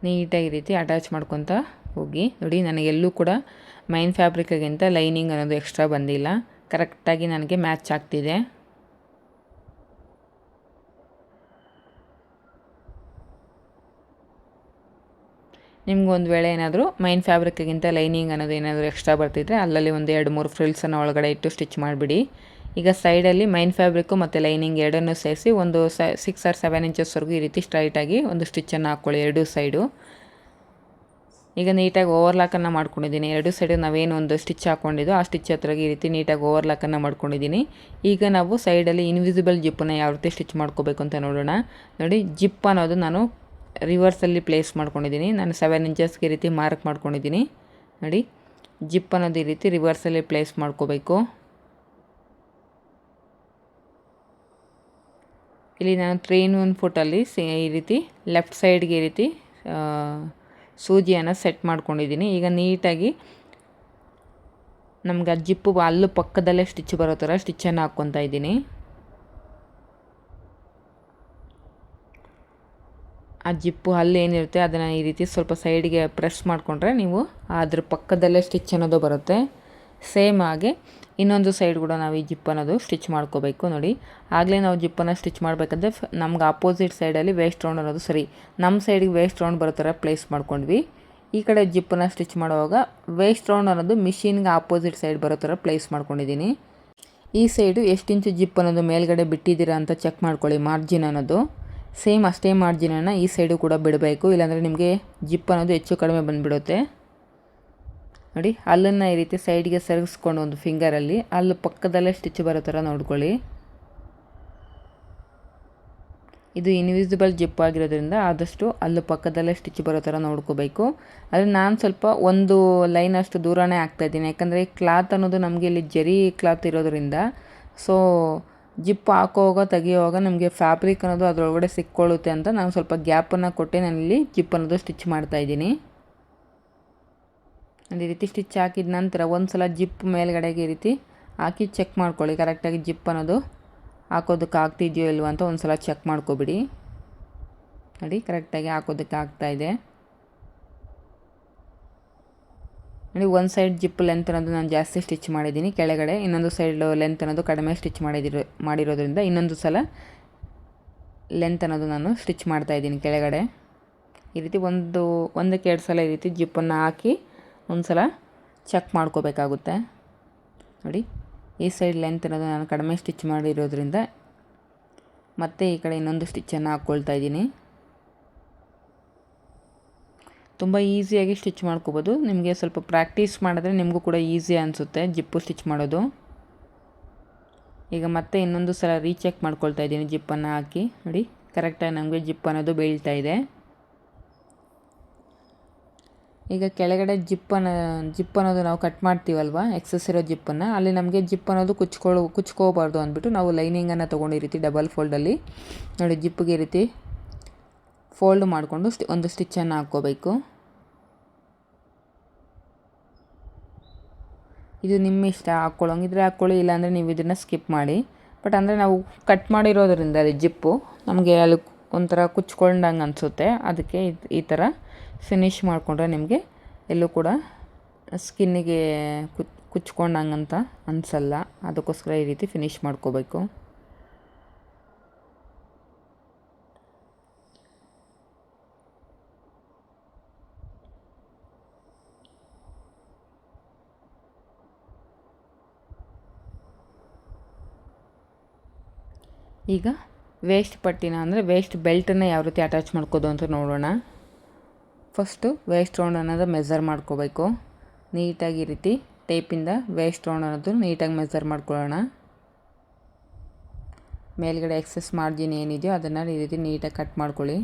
S1: ನೀಟಾಗಿ ಈ ರೀತಿ ಅಟ್ಯಾಚ್ ಮಾಡ್ಕೊತ ಹೋಗಿ. ನೋಡಿ, ನನಗೆಲ್ಲೂ ಕೂಡ ಮೈನ್ ಫ್ಯಾಬ್ರಿಕ್ಗಿಂತ ಲೈನಿಂಗ್ ಅನ್ನೋದು ಎಕ್ಸ್ಟ್ರಾ ಬಂದಿಲ್ಲ, ಕರೆಕ್ಟಾಗಿ ನನಗೆ ಮ್ಯಾಚ್ ಆಗ್ತಿದೆ. ನಿಮ್ಗೊಂದು ವೇಳೆ ಏನಾದರೂ ಮೈನ್ ಫ್ಯಾಬ್ರಿಕ್ಗಿಂತ ಲೈನಿಂಗ್ ಅನ್ನೋದು ಏನಾದರೂ ಎಕ್ಸ್ಟ್ರಾ ಬರ್ತಿದ್ರೆ ಅಲ್ಲಲ್ಲಿ ಒಂದು 2-3 ಫ್ರಿಲ್ಸನ್ನು ಒಳಗಡೆ ಇಟ್ಟು ಸ್ಟಿಚ್ ಮಾಡಿಬಿಡಿ. ಈಗ ಸೈಡಲ್ಲಿ ಮೈನ್ ಫ್ಯಾಬ್ರಿಕ್ಕು ಮತ್ತು ಲೈನಿಂಗ್ ಎರಡನ್ನೂ ಸೇರಿಸಿ ಒಂದು 6 or 7 ಇಂಚಸ್ವರೆಗೂ ಈ ರೀತಿ ಸ್ಟ್ರೈಟಾಗಿ ಒಂದು ಸ್ಟಿಚ್ಚನ್ನು ಹಾಕ್ಕೊಳ್ಳಿ ಎರಡೂ ಸೈಡು. ಈಗ ನೀಟಾಗಿ ಓವರ್ಲಾಕನ್ನು ಮಾಡ್ಕೊಂಡಿದ್ದೀನಿ. ಎರಡೂ ಸೈಡು ನಾವೇನು ಒಂದು ಸ್ಟಿಚ್ ಹಾಕ್ಕೊಂಡಿದ್ದೋ ಆ ಸ್ಟಿಚ್ ಹತ್ರಗೆ ಈ ರೀತಿ ನೀಟಾಗಿ ಓವರ್ಲಾಕನ್ನು ಮಾಡ್ಕೊಂಡಿದ್ದೀನಿ. ಈಗ ನಾವು ಸೈಡಲ್ಲಿ ಇನ್ವಿಸಿಬಲ್ ಜಿಪ್ಪನ್ನು ಯಾವ ರೀತಿ ಸ್ಟಿಚ್ ಮಾಡ್ಕೋಬೇಕು ಅಂತ ನೋಡೋಣ. ನೋಡಿ, ಜಿಪ್ ಅನ್ನೋದು ನಾನು ರಿವರ್ಸಲ್ಲಿ ಪ್ಲೇಸ್ ಮಾಡ್ಕೊಂಡಿದ್ದೀನಿ. ನಾನು 7 ಇಂಚಸ್ಗೆ ಈ ರೀತಿ ಮಾರ್ಕ್ ಮಾಡ್ಕೊಂಡಿದ್ದೀನಿ. ನೋಡಿ, ಜಿಪ್ ಅನ್ನೋದು ಈ ರೀತಿ ರಿವರ್ಸಲ್ಲಿ ಪ್ಲೇಸ್ ಮಾಡ್ಕೋಬೇಕು. ಇಲ್ಲಿ ನಾನು 3-in-1 ಫುಟಲ್ಲಿ ಈ ರೀತಿ ಲೆಫ್ಟ್ ಸೈಡ್ಗೆ ಈ ರೀತಿ ಸೂಜಿಯನ್ನು ಸೆಟ್ ಮಾಡ್ಕೊಂಡಿದ್ದೀನಿ. ಈಗ ನೀಟಾಗಿ ನಮ್ಗೆ ಆ ಜಿಪ್ಪು ಅಲ್ಲೂ ಪಕ್ಕದಲ್ಲೇ ಸ್ಟಿಚ್ ಬರೋ ಥರ ಸ್ಟಿಚ್ಚನ್ನು ಹಾಕ್ಕೊತಾ ಇದ್ದೀನಿ. ಆ ಜಿಪ್ಪು ಹಲ್ಲು ಏನಿರುತ್ತೆ ಅದನ್ನು ಈ ರೀತಿ ಸ್ವಲ್ಪ ಸೈಡ್ಗೆ ಪ್ರೆಸ್ ಮಾಡಿಕೊಂಡ್ರೆ ನೀವು ಅದ್ರ ಪಕ್ಕದಲ್ಲೇ ಸ್ಟಿಚ್ ಅನ್ನೋದು ಬರುತ್ತೆ. ಸೇಮ್ ಹಾಗೆ ಇನ್ನೊಂದು ಸೈಡ್ ಕೂಡ ನಾವು ಈ ಜಿಪ್ ಅನ್ನೋದು ಸ್ಟಿಚ್ ಮಾಡ್ಕೋಬೇಕು. ನೋಡಿ, ಆಗಲೇ ನಾವು ಜಿಪ್ಪನ್ನು ಸ್ಟಿಚ್ ಮಾಡಬೇಕಂದ್ರೆ ನಮ್ಗೆ ಆಪೋಸಿಟ್ ಸೈಡಲ್ಲಿ ವೇಸ್ಟ್ ರೌಂಡ್ ಅನ್ನೋದು ನಮ್ಮ ಸೈಡಿಗೆ ವೇಸ್ಟ್ ರೌಂಡ್ ಬರೋ ಥರ ಪ್ಲೇಸ್ ಮಾಡ್ಕೊಂಡ್ವಿ. ಈ ಕಡೆ ಜಿಪ್ಪನ್ನು ಸ್ಟಿಚ್ ಮಾಡುವಾಗ ವೇಸ್ಟ್ ರೌಂಡ್ ಅನ್ನೋದು ಮಿಷಿನ್ಗೆ ಆಪೋಸಿಟ್ ಸೈಡ್ ಬರೋ ಥರ ಪ್ಲೇಸ್ ಮಾಡ್ಕೊಂಡಿದ್ದೀನಿ. ಈ ಸೈಡು ಎಷ್ಟು ಇಂಚು ಜಿಪ್ ಅನ್ನೋದು ಮೇಲ್ಗಡೆ ಬಿಟ್ಟಿದ್ದೀರಾ ಅಂತ ಚೆಕ್ ಮಾಡ್ಕೊಳ್ಳಿ. ಮಾರ್ಜಿನ್ ಅನ್ನೋದು ಸೇಮ್ ಅಷ್ಟೇ ಮಾರ್ಜಿನನ್ನು ಈ ಸೈಡು ಕೂಡ ಬಿಡಬೇಕು, ಇಲ್ಲಾಂದರೆ ನಿಮಗೆ ಜಿಪ್ ಅನ್ನೋದು ಹೆಚ್ಚು ಕಡಿಮೆ ಬಂದುಬಿಡುತ್ತೆ. ನೋಡಿ, ಅಲ್ಲನ್ನು ಈ ರೀತಿ ಸೈಡ್ಗೆ ಸರಿಸ್ಕೊಂಡು ಒಂದು ಫಿಂಗರಲ್ಲಿ ಅಲ್ಲಿ ಪಕ್ಕದಲ್ಲೇ ಸ್ಟಿಚ್ ಬರೋ ಥರ ನೋಡ್ಕೊಳ್ಳಿ. ಇದು ಇನ್ವಿಸಿಬಲ್ ಜಿಪ್ ಆಗಿರೋದ್ರಿಂದ ಆದಷ್ಟು ಅಲ್ಲಿ ಪಕ್ಕದಲ್ಲೇ ಸ್ಟಿಚ್ ಬರೋ ಥರ ನೋಡ್ಕೋಬೇಕು. ಆದರೆ ನಾನು ಸ್ವಲ್ಪ ಒಂದು ಲೈನ್ ಅಷ್ಟು ದೂರನೇ ಆಗ್ತಾಯಿದ್ದೀನಿ, ಯಾಕಂದರೆ ಕ್ಲಾತ್ ಅನ್ನೋದು ನಮಗೆ ಇಲ್ಲಿ ಜರಿ ಕ್ಲಾತ್ ಇರೋದ್ರಿಂದ ಜಿಪ್ ಹಾಕೋವಾಗ ತೆಗಿಯೋವಾಗ ನಮಗೆ ಫ್ಯಾಬ್ರಿಕ್ ಅನ್ನೋದು ಅದರೊಳಗಡೆ ಸಿಕ್ಕೊಳ್ಳುತ್ತೆ ಅಂತ ನಾನು ಸ್ವಲ್ಪ ಗ್ಯಾಪನ್ನು ಕೊಟ್ಟು ನಾನಿಲ್ಲಿ ಜಿಪ್ ಅನ್ನೋದು ಸ್ಟಿಚ್ ಮಾಡ್ತಾಯಿದ್ದೀನಿ. ಈ ರೀತಿ ಸ್ಟಿಚ್ ಹಾಕಿದ ನಂತರ ಒಂದು ಸಲ ಜಿಪ್ ಮೇಲ್ಗಡೆಗೆ ಈ ರೀತಿ ಹಾಕಿ ಚೆಕ್ ಮಾಡ್ಕೊಳ್ಳಿ, ಕರೆಕ್ಟಾಗಿ ಜಿಪ್ ಅನ್ನೋದು ಹಾಕೋದಕ್ಕೆ ಆಗ್ತಿದೆಯೋ ಇಲ್ವೋ ಅಂತ ಒಂದು ಸಲ ಚೆಕ್ ಮಾಡ್ಕೊಬಿಡಿ. ನೋಡಿ, ಕರೆಕ್ಟಾಗಿ ಹಾಕೋದಕ್ಕೆ ಆಗ್ತಾಯಿದೆ. ನೋಡಿ ಒಂದು ಸೈಡ್ ಜಿಪ್ ಲೆಂತ್ ಅನ್ನೋದು ನಾನು ಜಾಸ್ತಿ ಸ್ಟಿಚ್ ಮಾಡಿದ್ದೀನಿ ಕೆಳಗಡೆ, ಇನ್ನೊಂದು ಸೈಡ್ ಲೆಂತ್ ಅನ್ನೋದು ಕಡಿಮೆ ಸ್ಟಿಚ್ ಮಾಡಿರೋದ್ರಿಂದ ಇನ್ನೊಂದು ಸಲ ಲೆಂತ್ ಅನ್ನೋದು ನಾನು ಸ್ಟಿಚ್ ಮಾಡ್ತಾಯಿದ್ದೀನಿ ಕೆಳಗಡೆ. ಈ ರೀತಿ ಒಂದಕ್ಕೆ 2 ಸಲ ಈ ರೀತಿ ಜಿಪ್ಪನ್ನು ಹಾಕಿ ಒಂದು ಸಲ ಚೆಕ್ ಮಾಡ್ಕೋಬೇಕಾಗುತ್ತೆ. ನೋಡಿ ಈ ಸೈಡ್ ಲೆಂತ್ ಅನ್ನೋದು ನಾನು ಕಡಿಮೆ ಸ್ಟಿಚ್ ಮಾಡಿರೋದ್ರಿಂದ ಮತ್ತೆ ಈ ಕಡೆ ಇನ್ನೊಂದು ಸ್ಟಿಚ್ಚನ್ನು ಹಾಕ್ಕೊಳ್ತಾ ಇದ್ದೀನಿ. ತುಂಬ ಈಸಿಯಾಗಿ ಸ್ಟಿಚ್ ಮಾಡ್ಕೋಬೋದು. ನಿಮಗೆ ಸ್ವಲ್ಪ ಪ್ರಾಕ್ಟೀಸ್ ಮಾಡಿದ್ರೆ ನಿಮಗೂ ಕೂಡ ಈಸಿ ಅನಿಸುತ್ತೆ ಜಿಪ್ಪು ಸ್ಟಿಚ್ ಮಾಡೋದು. ಈಗ ಮತ್ತೆ ಇನ್ನೊಂದು ಸಲ ರೀಚೆಕ್ ಮಾಡ್ಕೊಳ್ತಾ ಇದ್ದೀನಿ ಜಿಪ್ಪನ್ನು ಹಾಕಿ. ನೋಡಿ ಕರೆಕ್ಟಾಗಿ ನಮಗೆ ಜಿಪ್ ಅನ್ನೋದು ಬೀಳ್ತಾ ಇದೆ. ಈಗ ಕೆಳಗಡೆ ಜಿಪ್ ಅನ್ನೋದು ನಾವು ಕಟ್ ಮಾಡ್ತೀವಲ್ವ, ಎಕ್ಸಸ್ ಇರೋ ಜಿಪ್ಪನ್ನು, ಅಲ್ಲಿ ನಮಗೆ ಜಿಪ್ ಅನ್ನೋದು ಕುಚ್ಕೋಬಾರ್ದು ಅಂದ್ಬಿಟ್ಟು ನಾವು ಲೈನಿಂಗನ್ನು ತೊಗೊಂಡು ಈ ರೀತಿ ಡಬಲ್ ಫೋಲ್ಡಲ್ಲಿ ನೋಡಿ ಜಿಪ್ಪಿಗೆ ಈ ರೀತಿ ಫೋಲ್ಡ್ ಮಾಡಿಕೊಂಡು ಒಂದು ಸ್ಟಿಚ್ಚನ್ನು ಹಾಕ್ಕೋಬೇಕು. ಇದು ನಿಮ್ಮ ಇಷ್ಟ, ಹಾಕ್ಕೊಳ್ಳೋಂಗಿದ್ರೆ ಹಾಕ್ಕೊಳ್ಳಿ, ಇಲ್ಲಾಂದರೆ ನೀವು ಇದನ್ನು ಸ್ಕಿಪ್ ಮಾಡಿ. ಬಟ್ ಅಂದರೆ ನಾವು ಕಟ್ ಮಾಡಿರೋದ್ರಿಂದ ಅಲ್ಲಿ ಜಿಪ್ಪು ನಮಗೆ ಅಲ್ಲಿ ಒಂಥರ ಕುಚ್ಕೊಂಡಂಗೆ ಅನಿಸುತ್ತೆ. ಅದಕ್ಕೆ ಈ ಥರ ಫಿನಿಶ್ ಮಾಡಿಕೊಂಡ್ರೆ ನಿಮಗೆ ಎಲ್ಲೂ ಕೂಡ ಸ್ಕಿನ್ನಿಗೆ ಕುಚ್ಕೊಂಡಂಗಂತ ಅನಿಸಲ್ಲ. ಅದಕ್ಕೋಸ್ಕರ ಈ ರೀತಿ ಫಿನಿಶ್ ಮಾಡ್ಕೋಬೇಕು. ಈಗ ವೇಸ್ಟ್ ಪಟ್ಟಿನ ಅಂದರೆ ವೇಸ್ಟ್ ಬೆಲ್ಟನ್ನು ಯಾವ ರೀತಿ ಅಟ್ಯಾಚ್ ಮಾಡ್ಕೋದು ಅಂತ ನೋಡೋಣ. ಫಸ್ಟು ವೇಸ್ಟ್ ರೌಂಡ್ ಅನ್ನೋದು ಮೆಜರ್ ಮಾಡ್ಕೋಬೇಕು. ನೀಟಾಗಿ ಈ ರೀತಿ ಟೇಪಿಂದ ವೇಸ್ಟ್ ರೌಂಡ್ ಅನ್ನೋದು ನೀಟಾಗಿ ಮೆಜರ್ ಮಾಡ್ಕೊಳ್ಳೋಣ. ಮೇಲ್ಗಡೆ ಎಕ್ಸೆಸ್ ಮಾರ್ಜಿನ್ ಏನಿದೆಯೋ ಅದನ್ನು ಈ ರೀತಿ ನೀಟಾಗಿ ಕಟ್ ಮಾಡ್ಕೊಳ್ಳಿ.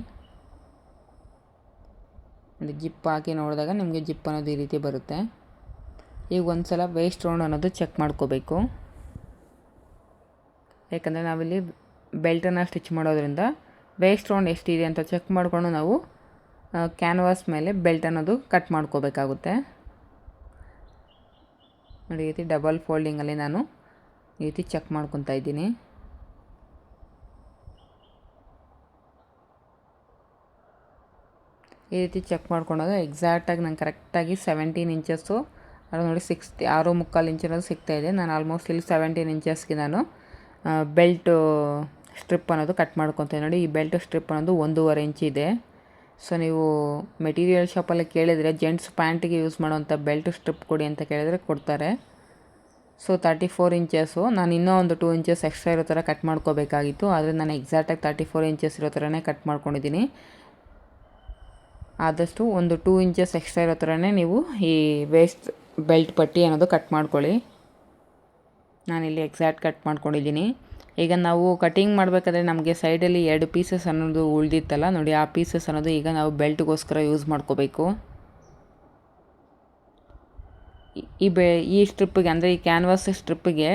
S1: ಜಿಪ್ ಹಾಕಿ ನೋಡಿದಾಗ ನಿಮಗೆ ಜಿಪ್ ಅನ್ನೋದು ಈ ರೀತಿ ಬರುತ್ತೆ. ಈಗ ಒಂದು ಸಲ ವೇಸ್ಟ್ ರೌಂಡ್ ಅನ್ನೋದು ಚೆಕ್ ಮಾಡ್ಕೋಬೇಕು. ಯಾಕಂದರೆ ನಾವಿಲ್ಲಿ ಬೆಲ್ಟನ್ನು ಸ್ಟಿಚ್ ಮಾಡೋದ್ರಿಂದ ವೇಸ್ಟ್ ರೌಂಡ್ ಎಷ್ಟಿದೆ ಅಂತ ಚೆಕ್ ಮಾಡಿಕೊಂಡು ನಾವು ಕ್ಯಾನ್ವಾಸ್ ಮೇಲೆ ಬೆಲ್ಟ್ ಅನ್ನೋದು ಕಟ್ ಮಾಡ್ಕೋಬೇಕಾಗುತ್ತೆ. ನೋಡಿ ಈ ರೀತಿ ಡಬಲ್ ಫೋಲ್ಡಿಂಗಲ್ಲಿ ನಾನು ಈ ರೀತಿ ಚೆಕ್ ಮಾಡ್ಕೊತಾ ಇದ್ದೀನಿ. ಈ ರೀತಿ ಚೆಕ್ ಮಾಡ್ಕೊಂಡಾಗ ಎಕ್ಸಾಕ್ಟಾಗಿ ನಂಗೆ ಕರೆಕ್ಟಾಗಿ 17 ಇಂಚಸ್ಸು ಅದು ನೋಡಿ 6.25 ಇಂಚ್ ಅನ್ನೋದು ಸಿಗ್ತಾಯಿದೆ. ನಾನು ಆಲ್ಮೋಸ್ಟ್ ಇಲ್ಲಿ 17 ಇಂಚಸ್ಗೆ ನಾನು ಬೆಲ್ಟು ಸ್ಟ್ರಿಪ್ ಅನ್ನೋದು ಕಟ್ ಮಾಡ್ಕೊತೀನಿ. ನೋಡಿ ಈ ಬೆಲ್ಟ್ ಸ್ಟ್ರಿಪ್ ಅನ್ನೋದು 1.5 ಇಂಚ್ ಇದೆ. ಸೊ ನೀವು ಮೆಟೀರಿಯಲ್ ಶಾಪಲ್ಲಿ ಕೇಳಿದರೆ ಜೆಂಟ್ಸ್ ಪ್ಯಾಂಟಿಗೆ ಯೂಸ್ ಮಾಡೋವಂಥ ಬೆಲ್ಟ್ ಸ್ಟ್ರಿಪ್ ಕೊಡಿ ಅಂತ ಕೇಳಿದರೆ ಕೊಡ್ತಾರೆ. ಸೊ 34 ಇಂಚಸ್ಸು ನಾನು ಇನ್ನೂ ಒಂದು 2 ಇಂಚಸ್ ಎಕ್ಸ್ಟ್ರಾ ಇರೋ ಥರ ಕಟ್ ಮಾಡ್ಕೋಬೇಕಾಗಿತ್ತು. ಆದರೆ ನಾನು ಎಕ್ಸಾಕ್ಟಾಗಿ 34 ಇಂಚಸ್ ಇರೋ ಥರನೇ ಕಟ್ ಮಾಡ್ಕೊಂಡಿದ್ದೀನಿ. ಆದಷ್ಟು ಒಂದು 2 ಇಂಚಸ್ ಎಕ್ಸ್ಟ್ರಾ ಇರೋ ಥರನೇ ನೀವು ಈ ವೇಸ್ಟ್ ಬೆಲ್ಟ್ ಪಟ್ಟಿ ಅನ್ನೋದು ಕಟ್ ಮಾಡ್ಕೊಳ್ಳಿ. ನಾನಿಲ್ಲಿ ಎಕ್ಸಾಕ್ಟ್ ಕಟ್ ಮಾಡ್ಕೊಂಡಿದ್ದೀನಿ. ಈಗ ನಾವು ಕಟಿಂಗ್ ಮಾಡಬೇಕಾದ್ರೆ ನಮಗೆ ಸೈಡಲ್ಲಿ 2 ಪೀಸಸ್ ಅನ್ನೋದು ಉಳಿದಿತ್ತಲ್ಲ ನೋಡಿ, ಆ ಪೀಸಸ್ ಅನ್ನೋದು ಈಗ ನಾವು ಬೆಲ್ಟ್ಗೋಸ್ಕರ ಯೂಸ್ ಮಾಡ್ಕೋಬೇಕು. ಈ ಸ್ಟ್ರಿಪ್ಪಿಗೆ ಅಂದರೆ ಈ ಕ್ಯಾನ್ವಾಸ್ ಸ್ಟ್ರಿಪ್ಪಿಗೆ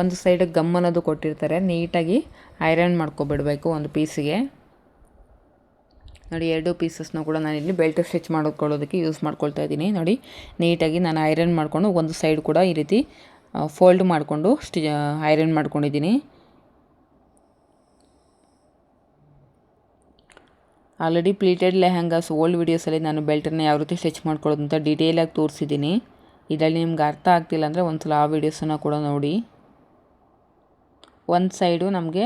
S1: ಒಂದು ಸೈಡ್ ಗಮ್ ಅನ್ನೋದು ಕೊಟ್ಟಿರ್ತಾರೆ. ನೀಟಾಗಿ ಐರನ್ ಮಾಡ್ಕೊಬಿಡಬೇಕು ಒಂದು ಪೀಸಿಗೆ. ನೋಡಿ 2 ಪೀಸಸ್ನೂ ಕೂಡ ನಾನಿಲ್ಲಿ ಬೆಲ್ಟ್ ಸ್ಟಿಚ್ ಮಾಡ್ಕೊಳ್ಳೋದಕ್ಕೆ ಯೂಸ್ ಮಾಡ್ಕೊಳ್ತಾ ಇದ್ದೀನಿ. ನೋಡಿ ನೀಟಾಗಿ ನಾನು ಐರನ್ ಮಾಡಿಕೊಂಡು ಒಂದು ಸೈಡ್ ಕೂಡ ಈ ರೀತಿ ಫೋಲ್ಡ್ ಮಾಡಿಕೊಂಡು ಐರನ್ ಮಾಡ್ಕೊಂಡಿದ್ದೀನಿ. ಆಲ್ರೆಡಿ ಪ್ಲೀಟೆಡ್ ಲೆಹಂಗಾಸ್ ಓಲ್ಡ್ ವೀಡಿಯೋಸಲ್ಲಿ ನಾನು ಬೆಲ್ಟನ್ನು ಯಾವ ರೀತಿ ಸ್ಟಿಚ್ ಮಾಡ್ಕೊಳ್ಳೋದು ಅಂತ ಡೀಟೇಲಾಗಿ ತೋರಿಸಿದ್ದೀನಿ. ಇದರಲ್ಲಿ ನಿಮ್ಗೆ ಅರ್ಥ ಆಗ್ತಿಲ್ಲ ಅಂದರೆ ಒಂದು ಸಲ ಆ ವೀಡಿಯೋಸನ್ನು ಕೂಡ ನೋಡಿ. ಒಂದು ಸೈಡು ನಮಗೆ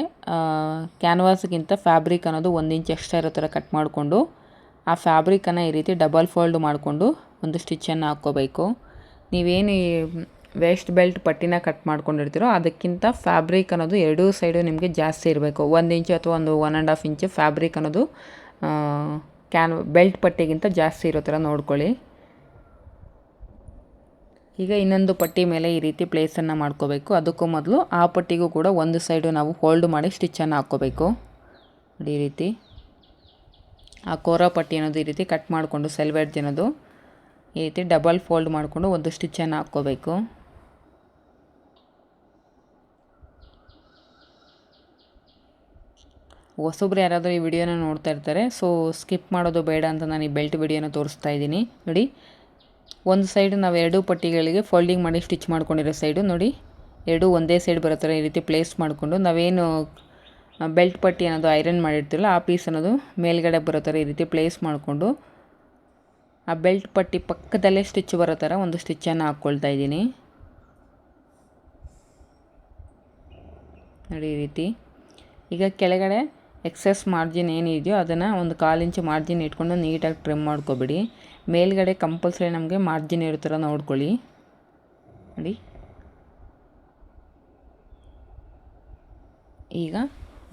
S1: ಕ್ಯಾನ್ವಾಸ್ಗಿಂತ ಫ್ಯಾಬ್ರಿಕ್ ಅನ್ನೋದು 1 ಇಂಚ್ ಎಕ್ಸ್ಟ್ರಾ ಇರೋ ಥರ ಕಟ್ ಮಾಡಿಕೊಂಡು ಆ ಫ್ಯಾಬ್ರಿಕನ್ನು ಈ ರೀತಿ ಡಬಲ್ ಫೋಲ್ಡ್ ಮಾಡಿಕೊಂಡು ಒಂದು ಸ್ಟಿಚ್ಚನ್ನು ಹಾಕ್ಕೋಬೇಕು. ನೀವೇನು ವೇಸ್ಟ್ ಬೆಲ್ಟ್ ಪಟ್ಟಿನ ಕಟ್ ಮಾಡ್ಕೊಂಡಿರ್ತೀರೋ ಅದಕ್ಕಿಂತ ಫ್ಯಾಬ್ರಿಕ್ ಅನ್ನೋದು 2 ಸೈಡು ನಿಮಗೆ ಜಾಸ್ತಿ ಇರಬೇಕು. 1 ಇಂಚು ಅಥವಾ ಒಂದು 1.5 ಇಂಚು ಫ್ಯಾಬ್ರಿಕ್ ಅನ್ನೋದು ಬೆಲ್ಟ್ ಪಟ್ಟಿಗಿಂತ ಜಾಸ್ತಿ ಇರೋ ಥರ ನೋಡ್ಕೊಳ್ಳಿ. ಈಗ ಇನ್ನೊಂದು ಪಟ್ಟಿ ಮೇಲೆ ಈ ರೀತಿ ಪ್ಲೇಸನ್ನು ಮಾಡ್ಕೋಬೇಕು. ಅದಕ್ಕೂ ಮೊದಲು ಆ ಪಟ್ಟಿಗೂ ಕೂಡ ಒಂದು ಸೈಡು ನಾವು ಹೋಲ್ಡ್ ಮಾಡಿ ಸ್ಟಿಚ್ಚನ್ನು ಹಾಕ್ಕೋಬೇಕು. ಈ ರೀತಿ ಆ ಕೋರ ಪಟ್ಟಿ ಅನ್ನೋದು ಈ ರೀತಿ ಕಟ್ ಮಾಡಿಕೊಂಡು ಸೆಲ್ವೆಡ್ಜ್ ಅನ್ನೋದು ಈ ರೀತಿ ಡಬಲ್ ಫೋಲ್ಡ್ ಮಾಡಿಕೊಂಡು ಒಂದು ಸ್ಟಿಚ್ಚನ್ನು ಹಾಕ್ಕೋಬೇಕು. ಹೊಸಬ್ರು ಯಾರಾದರೂ ಈ ವಿಡಿಯೋನ ನೋಡ್ತಾ ಇರ್ತಾರೆ, ಸೊ ಸ್ಕಿಪ್ ಮಾಡೋದು ಬೇಡ ಅಂತ ನಾನು ಈ ಬೆಲ್ಟ್ ವಿಡಿಯೋನ ತೋರಿಸ್ತಾ ಇದ್ದೀನಿ. ನೋಡಿ ಒಂದು ಸೈಡು ನಾವು 2 ಪಟ್ಟಿಗಳಿಗೆ ಫೋಲ್ಡಿಂಗ್ ಮಾಡಿ ಸ್ಟಿಚ್ ಮಾಡ್ಕೊಂಡಿರೋ ಸೈಡು ನೋಡಿ 2 ಒಂದೇ ಸೈಡ್ ಬರೋ ಥರ ಈ ರೀತಿ ಪ್ಲೇಸ್ ಮಾಡಿಕೊಂಡು ನಾವೇನು ಬೆಲ್ಟ್ ಪಟ್ಟಿ ಅನ್ನೋದು ಐರನ್ ಮಾಡಿರ್ತೀವಲ್ಲ ಆ ಪೀಸ್ ಅನ್ನೋದು ಮೇಲ್ಗಡೆ ಬರೋ ಥರ ಈ ರೀತಿ ಪ್ಲೇಸ್ ಮಾಡಿಕೊಂಡು ಆ ಬೆಲ್ಟ್ ಪಟ್ಟಿ ಪಕ್ಕದಲ್ಲೇ ಸ್ಟಿಚ್ ಬರೋ ಥರ ಒಂದು ಸ್ಟಿಚ್ಚನ್ನು ಹಾಕ್ಕೊಳ್ತಾ ಇದ್ದೀನಿ ನೋಡಿ ಈ ರೀತಿ. ಈಗ ಕೆಳಗಡೆ ಎಕ್ಸೆಸ್ ಮಾರ್ಜಿನ್ ಏನಿದೆಯೋ ಅದನ್ನು ಒಂದು 1/4 ಇಂಚ್ ಮಾರ್ಜಿನ್ ಇಟ್ಕೊಂಡು ನೀಟಾಗಿ ಟ್ರಿಮ್ ಮಾಡ್ಕೊಬಿಡಿ. ಮೇಲ್ಗಡೆ ಕಂಪಲ್ಸರಿ ನಮಗೆ ಮಾರ್ಜಿನ್ ಇರೋ ಥರ ನೋಡ್ಕೊಳ್ಳಿ ನೋಡಿ. ಈಗ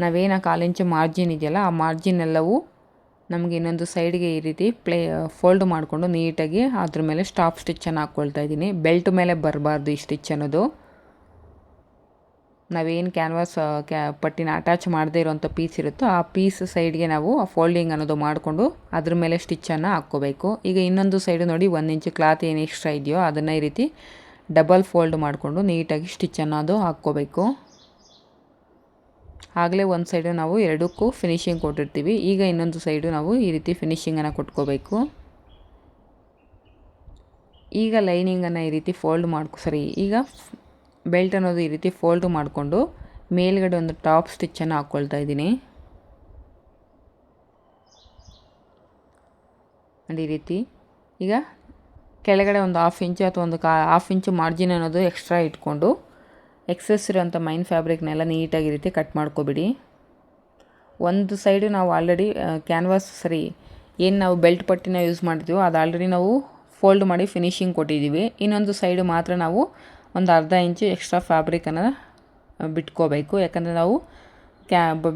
S1: ನಾವೇನು 1/4 ಇಂಚ್ ಮಾರ್ಜಿನ್ ಇದೆಯಲ್ಲ ಆ ಮಾರ್ಜಿನ್ ಎಲ್ಲವೂ ನಮಗೆ ಇನ್ನೊಂದು ಸೈಡ್ಗೆ ಈ ರೀತಿ ಫೋಲ್ಡ್ ಮಾಡಿಕೊಂಡು ನೀಟಾಗಿ ಅದ್ರ ಮೇಲೆ ಸ್ಟಾಪ್ ಸ್ಟಿಚ್ಚನ್ನು ಹಾಕ್ಕೊಳ್ತಾ ಇದ್ದೀನಿ. ಬೆಲ್ಟ್ ಮೇಲೆ ಬರಬಾರ್ದು ಈ ಸ್ಟಿಚ್ ಅನ್ನೋದು. ನಾವೇನು ಕ್ಯಾನ್ವಾಸ್ ಪಟ್ಟಿನ ಅಟ್ಯಾಚ್ ಮಾಡದೇ ಇರೋಂಥ ಪೀಸ್ ಇರುತ್ತೋ ಆ ಪೀಸ್ ಸೈಡ್ಗೆ ನಾವು ಆ ಫೋಲ್ಡಿಂಗ್ ಅನ್ನೋದು ಮಾಡಿಕೊಂಡು ಅದ್ರ ಮೇಲೆ ಸ್ಟಿಚ್ಚನ್ನು ಹಾಕ್ಕೋಬೇಕು. ಈಗ ಇನ್ನೊಂದು ಸೈಡು ನೋಡಿ 1 ಇಂಚ್ ಕ್ಲಾತ್ ಏನು ಎಕ್ಸ್ಟ್ರಾ ಇದೆಯೋ ಅದನ್ನು ಈ ರೀತಿ ಡಬಲ್ ಫೋಲ್ಡ್ ಮಾಡಿಕೊಂಡು ನೀಟಾಗಿ ಸ್ಟಿಚ್ಚನ್ನು ಅದು ಹಾಕ್ಕೋಬೇಕು. ಆಗಲೇ ಒಂದು ಸೈಡು ನಾವು ಎರಡಕ್ಕೂ ಫಿನಿಶಿಂಗ್ ಕೊಟ್ಟಿರ್ತೀವಿ. ಈಗ ಇನ್ನೊಂದು ಸೈಡು ನಾವು ಈ ರೀತಿ ಫಿನಿಶಿಂಗನ್ನು ಕೊಟ್ಕೋಬೇಕು. ಈಗ ಲೈನಿಂಗನ್ನು ಈ ರೀತಿ ಫೋಲ್ಡ್ ಈಗ ಬೆಲ್ಟ್ ಅನ್ನೋದು ಈ ರೀತಿ ಫೋಲ್ಡ್ ಮಾಡಿಕೊಂಡು ಮೇಲ್ಗಡೆ ಒಂದು ಟಾಪ್ ಸ್ಟಿಚ್ಚನ್ನು ಹಾಕ್ಕೊಳ್ತಾ ಇದ್ದೀನಿ ನೋಡಿ ಈ ರೀತಿ. ಈಗ ಕೆಳಗಡೆ ಒಂದು 1/2 ಇಂಚು ಅಥವಾ ಒಂದು 1/2 ಇಂಚು ಮಾರ್ಜಿನ್ ಅನ್ನೋದು ಎಕ್ಸ್ಟ್ರಾ ಇಟ್ಕೊಂಡು ಎಕ್ಸೆಸ್ ಇರೋಂಥ ಮೈನ್ ಫ್ಯಾಬ್ರಿಕ್ನೆಲ್ಲ ನೀಟಾಗಿ ಈ ರೀತಿ ಕಟ್ ಮಾಡ್ಕೊಬಿಡಿ. ಒಂದು ಸೈಡು ನಾವು ಆಲ್ರೆಡಿ ಏನು ನಾವು ಬೆಲ್ಟ್ ಪಟ್ಟಿನ ಯೂಸ್ ಮಾಡ್ತೀವೋ ಅದು ಆಲ್ರೆಡಿ ನಾವು ಫೋಲ್ಡ್ ಮಾಡಿ ಫಿನಿಶಿಂಗ್ ಕೊಟ್ಟಿದ್ದೀವಿ. ಇನ್ನೊಂದು ಸೈಡು ಮಾತ್ರ ನಾವು ಒಂದು 1/2 ಇಂಚು ಎಕ್ಸ್ಟ್ರಾ ಫ್ಯಾಬ್ರಿಕನ್ನು ಬಿಟ್ಕೋಬೇಕು. ಯಾಕಂದರೆ ನಾವು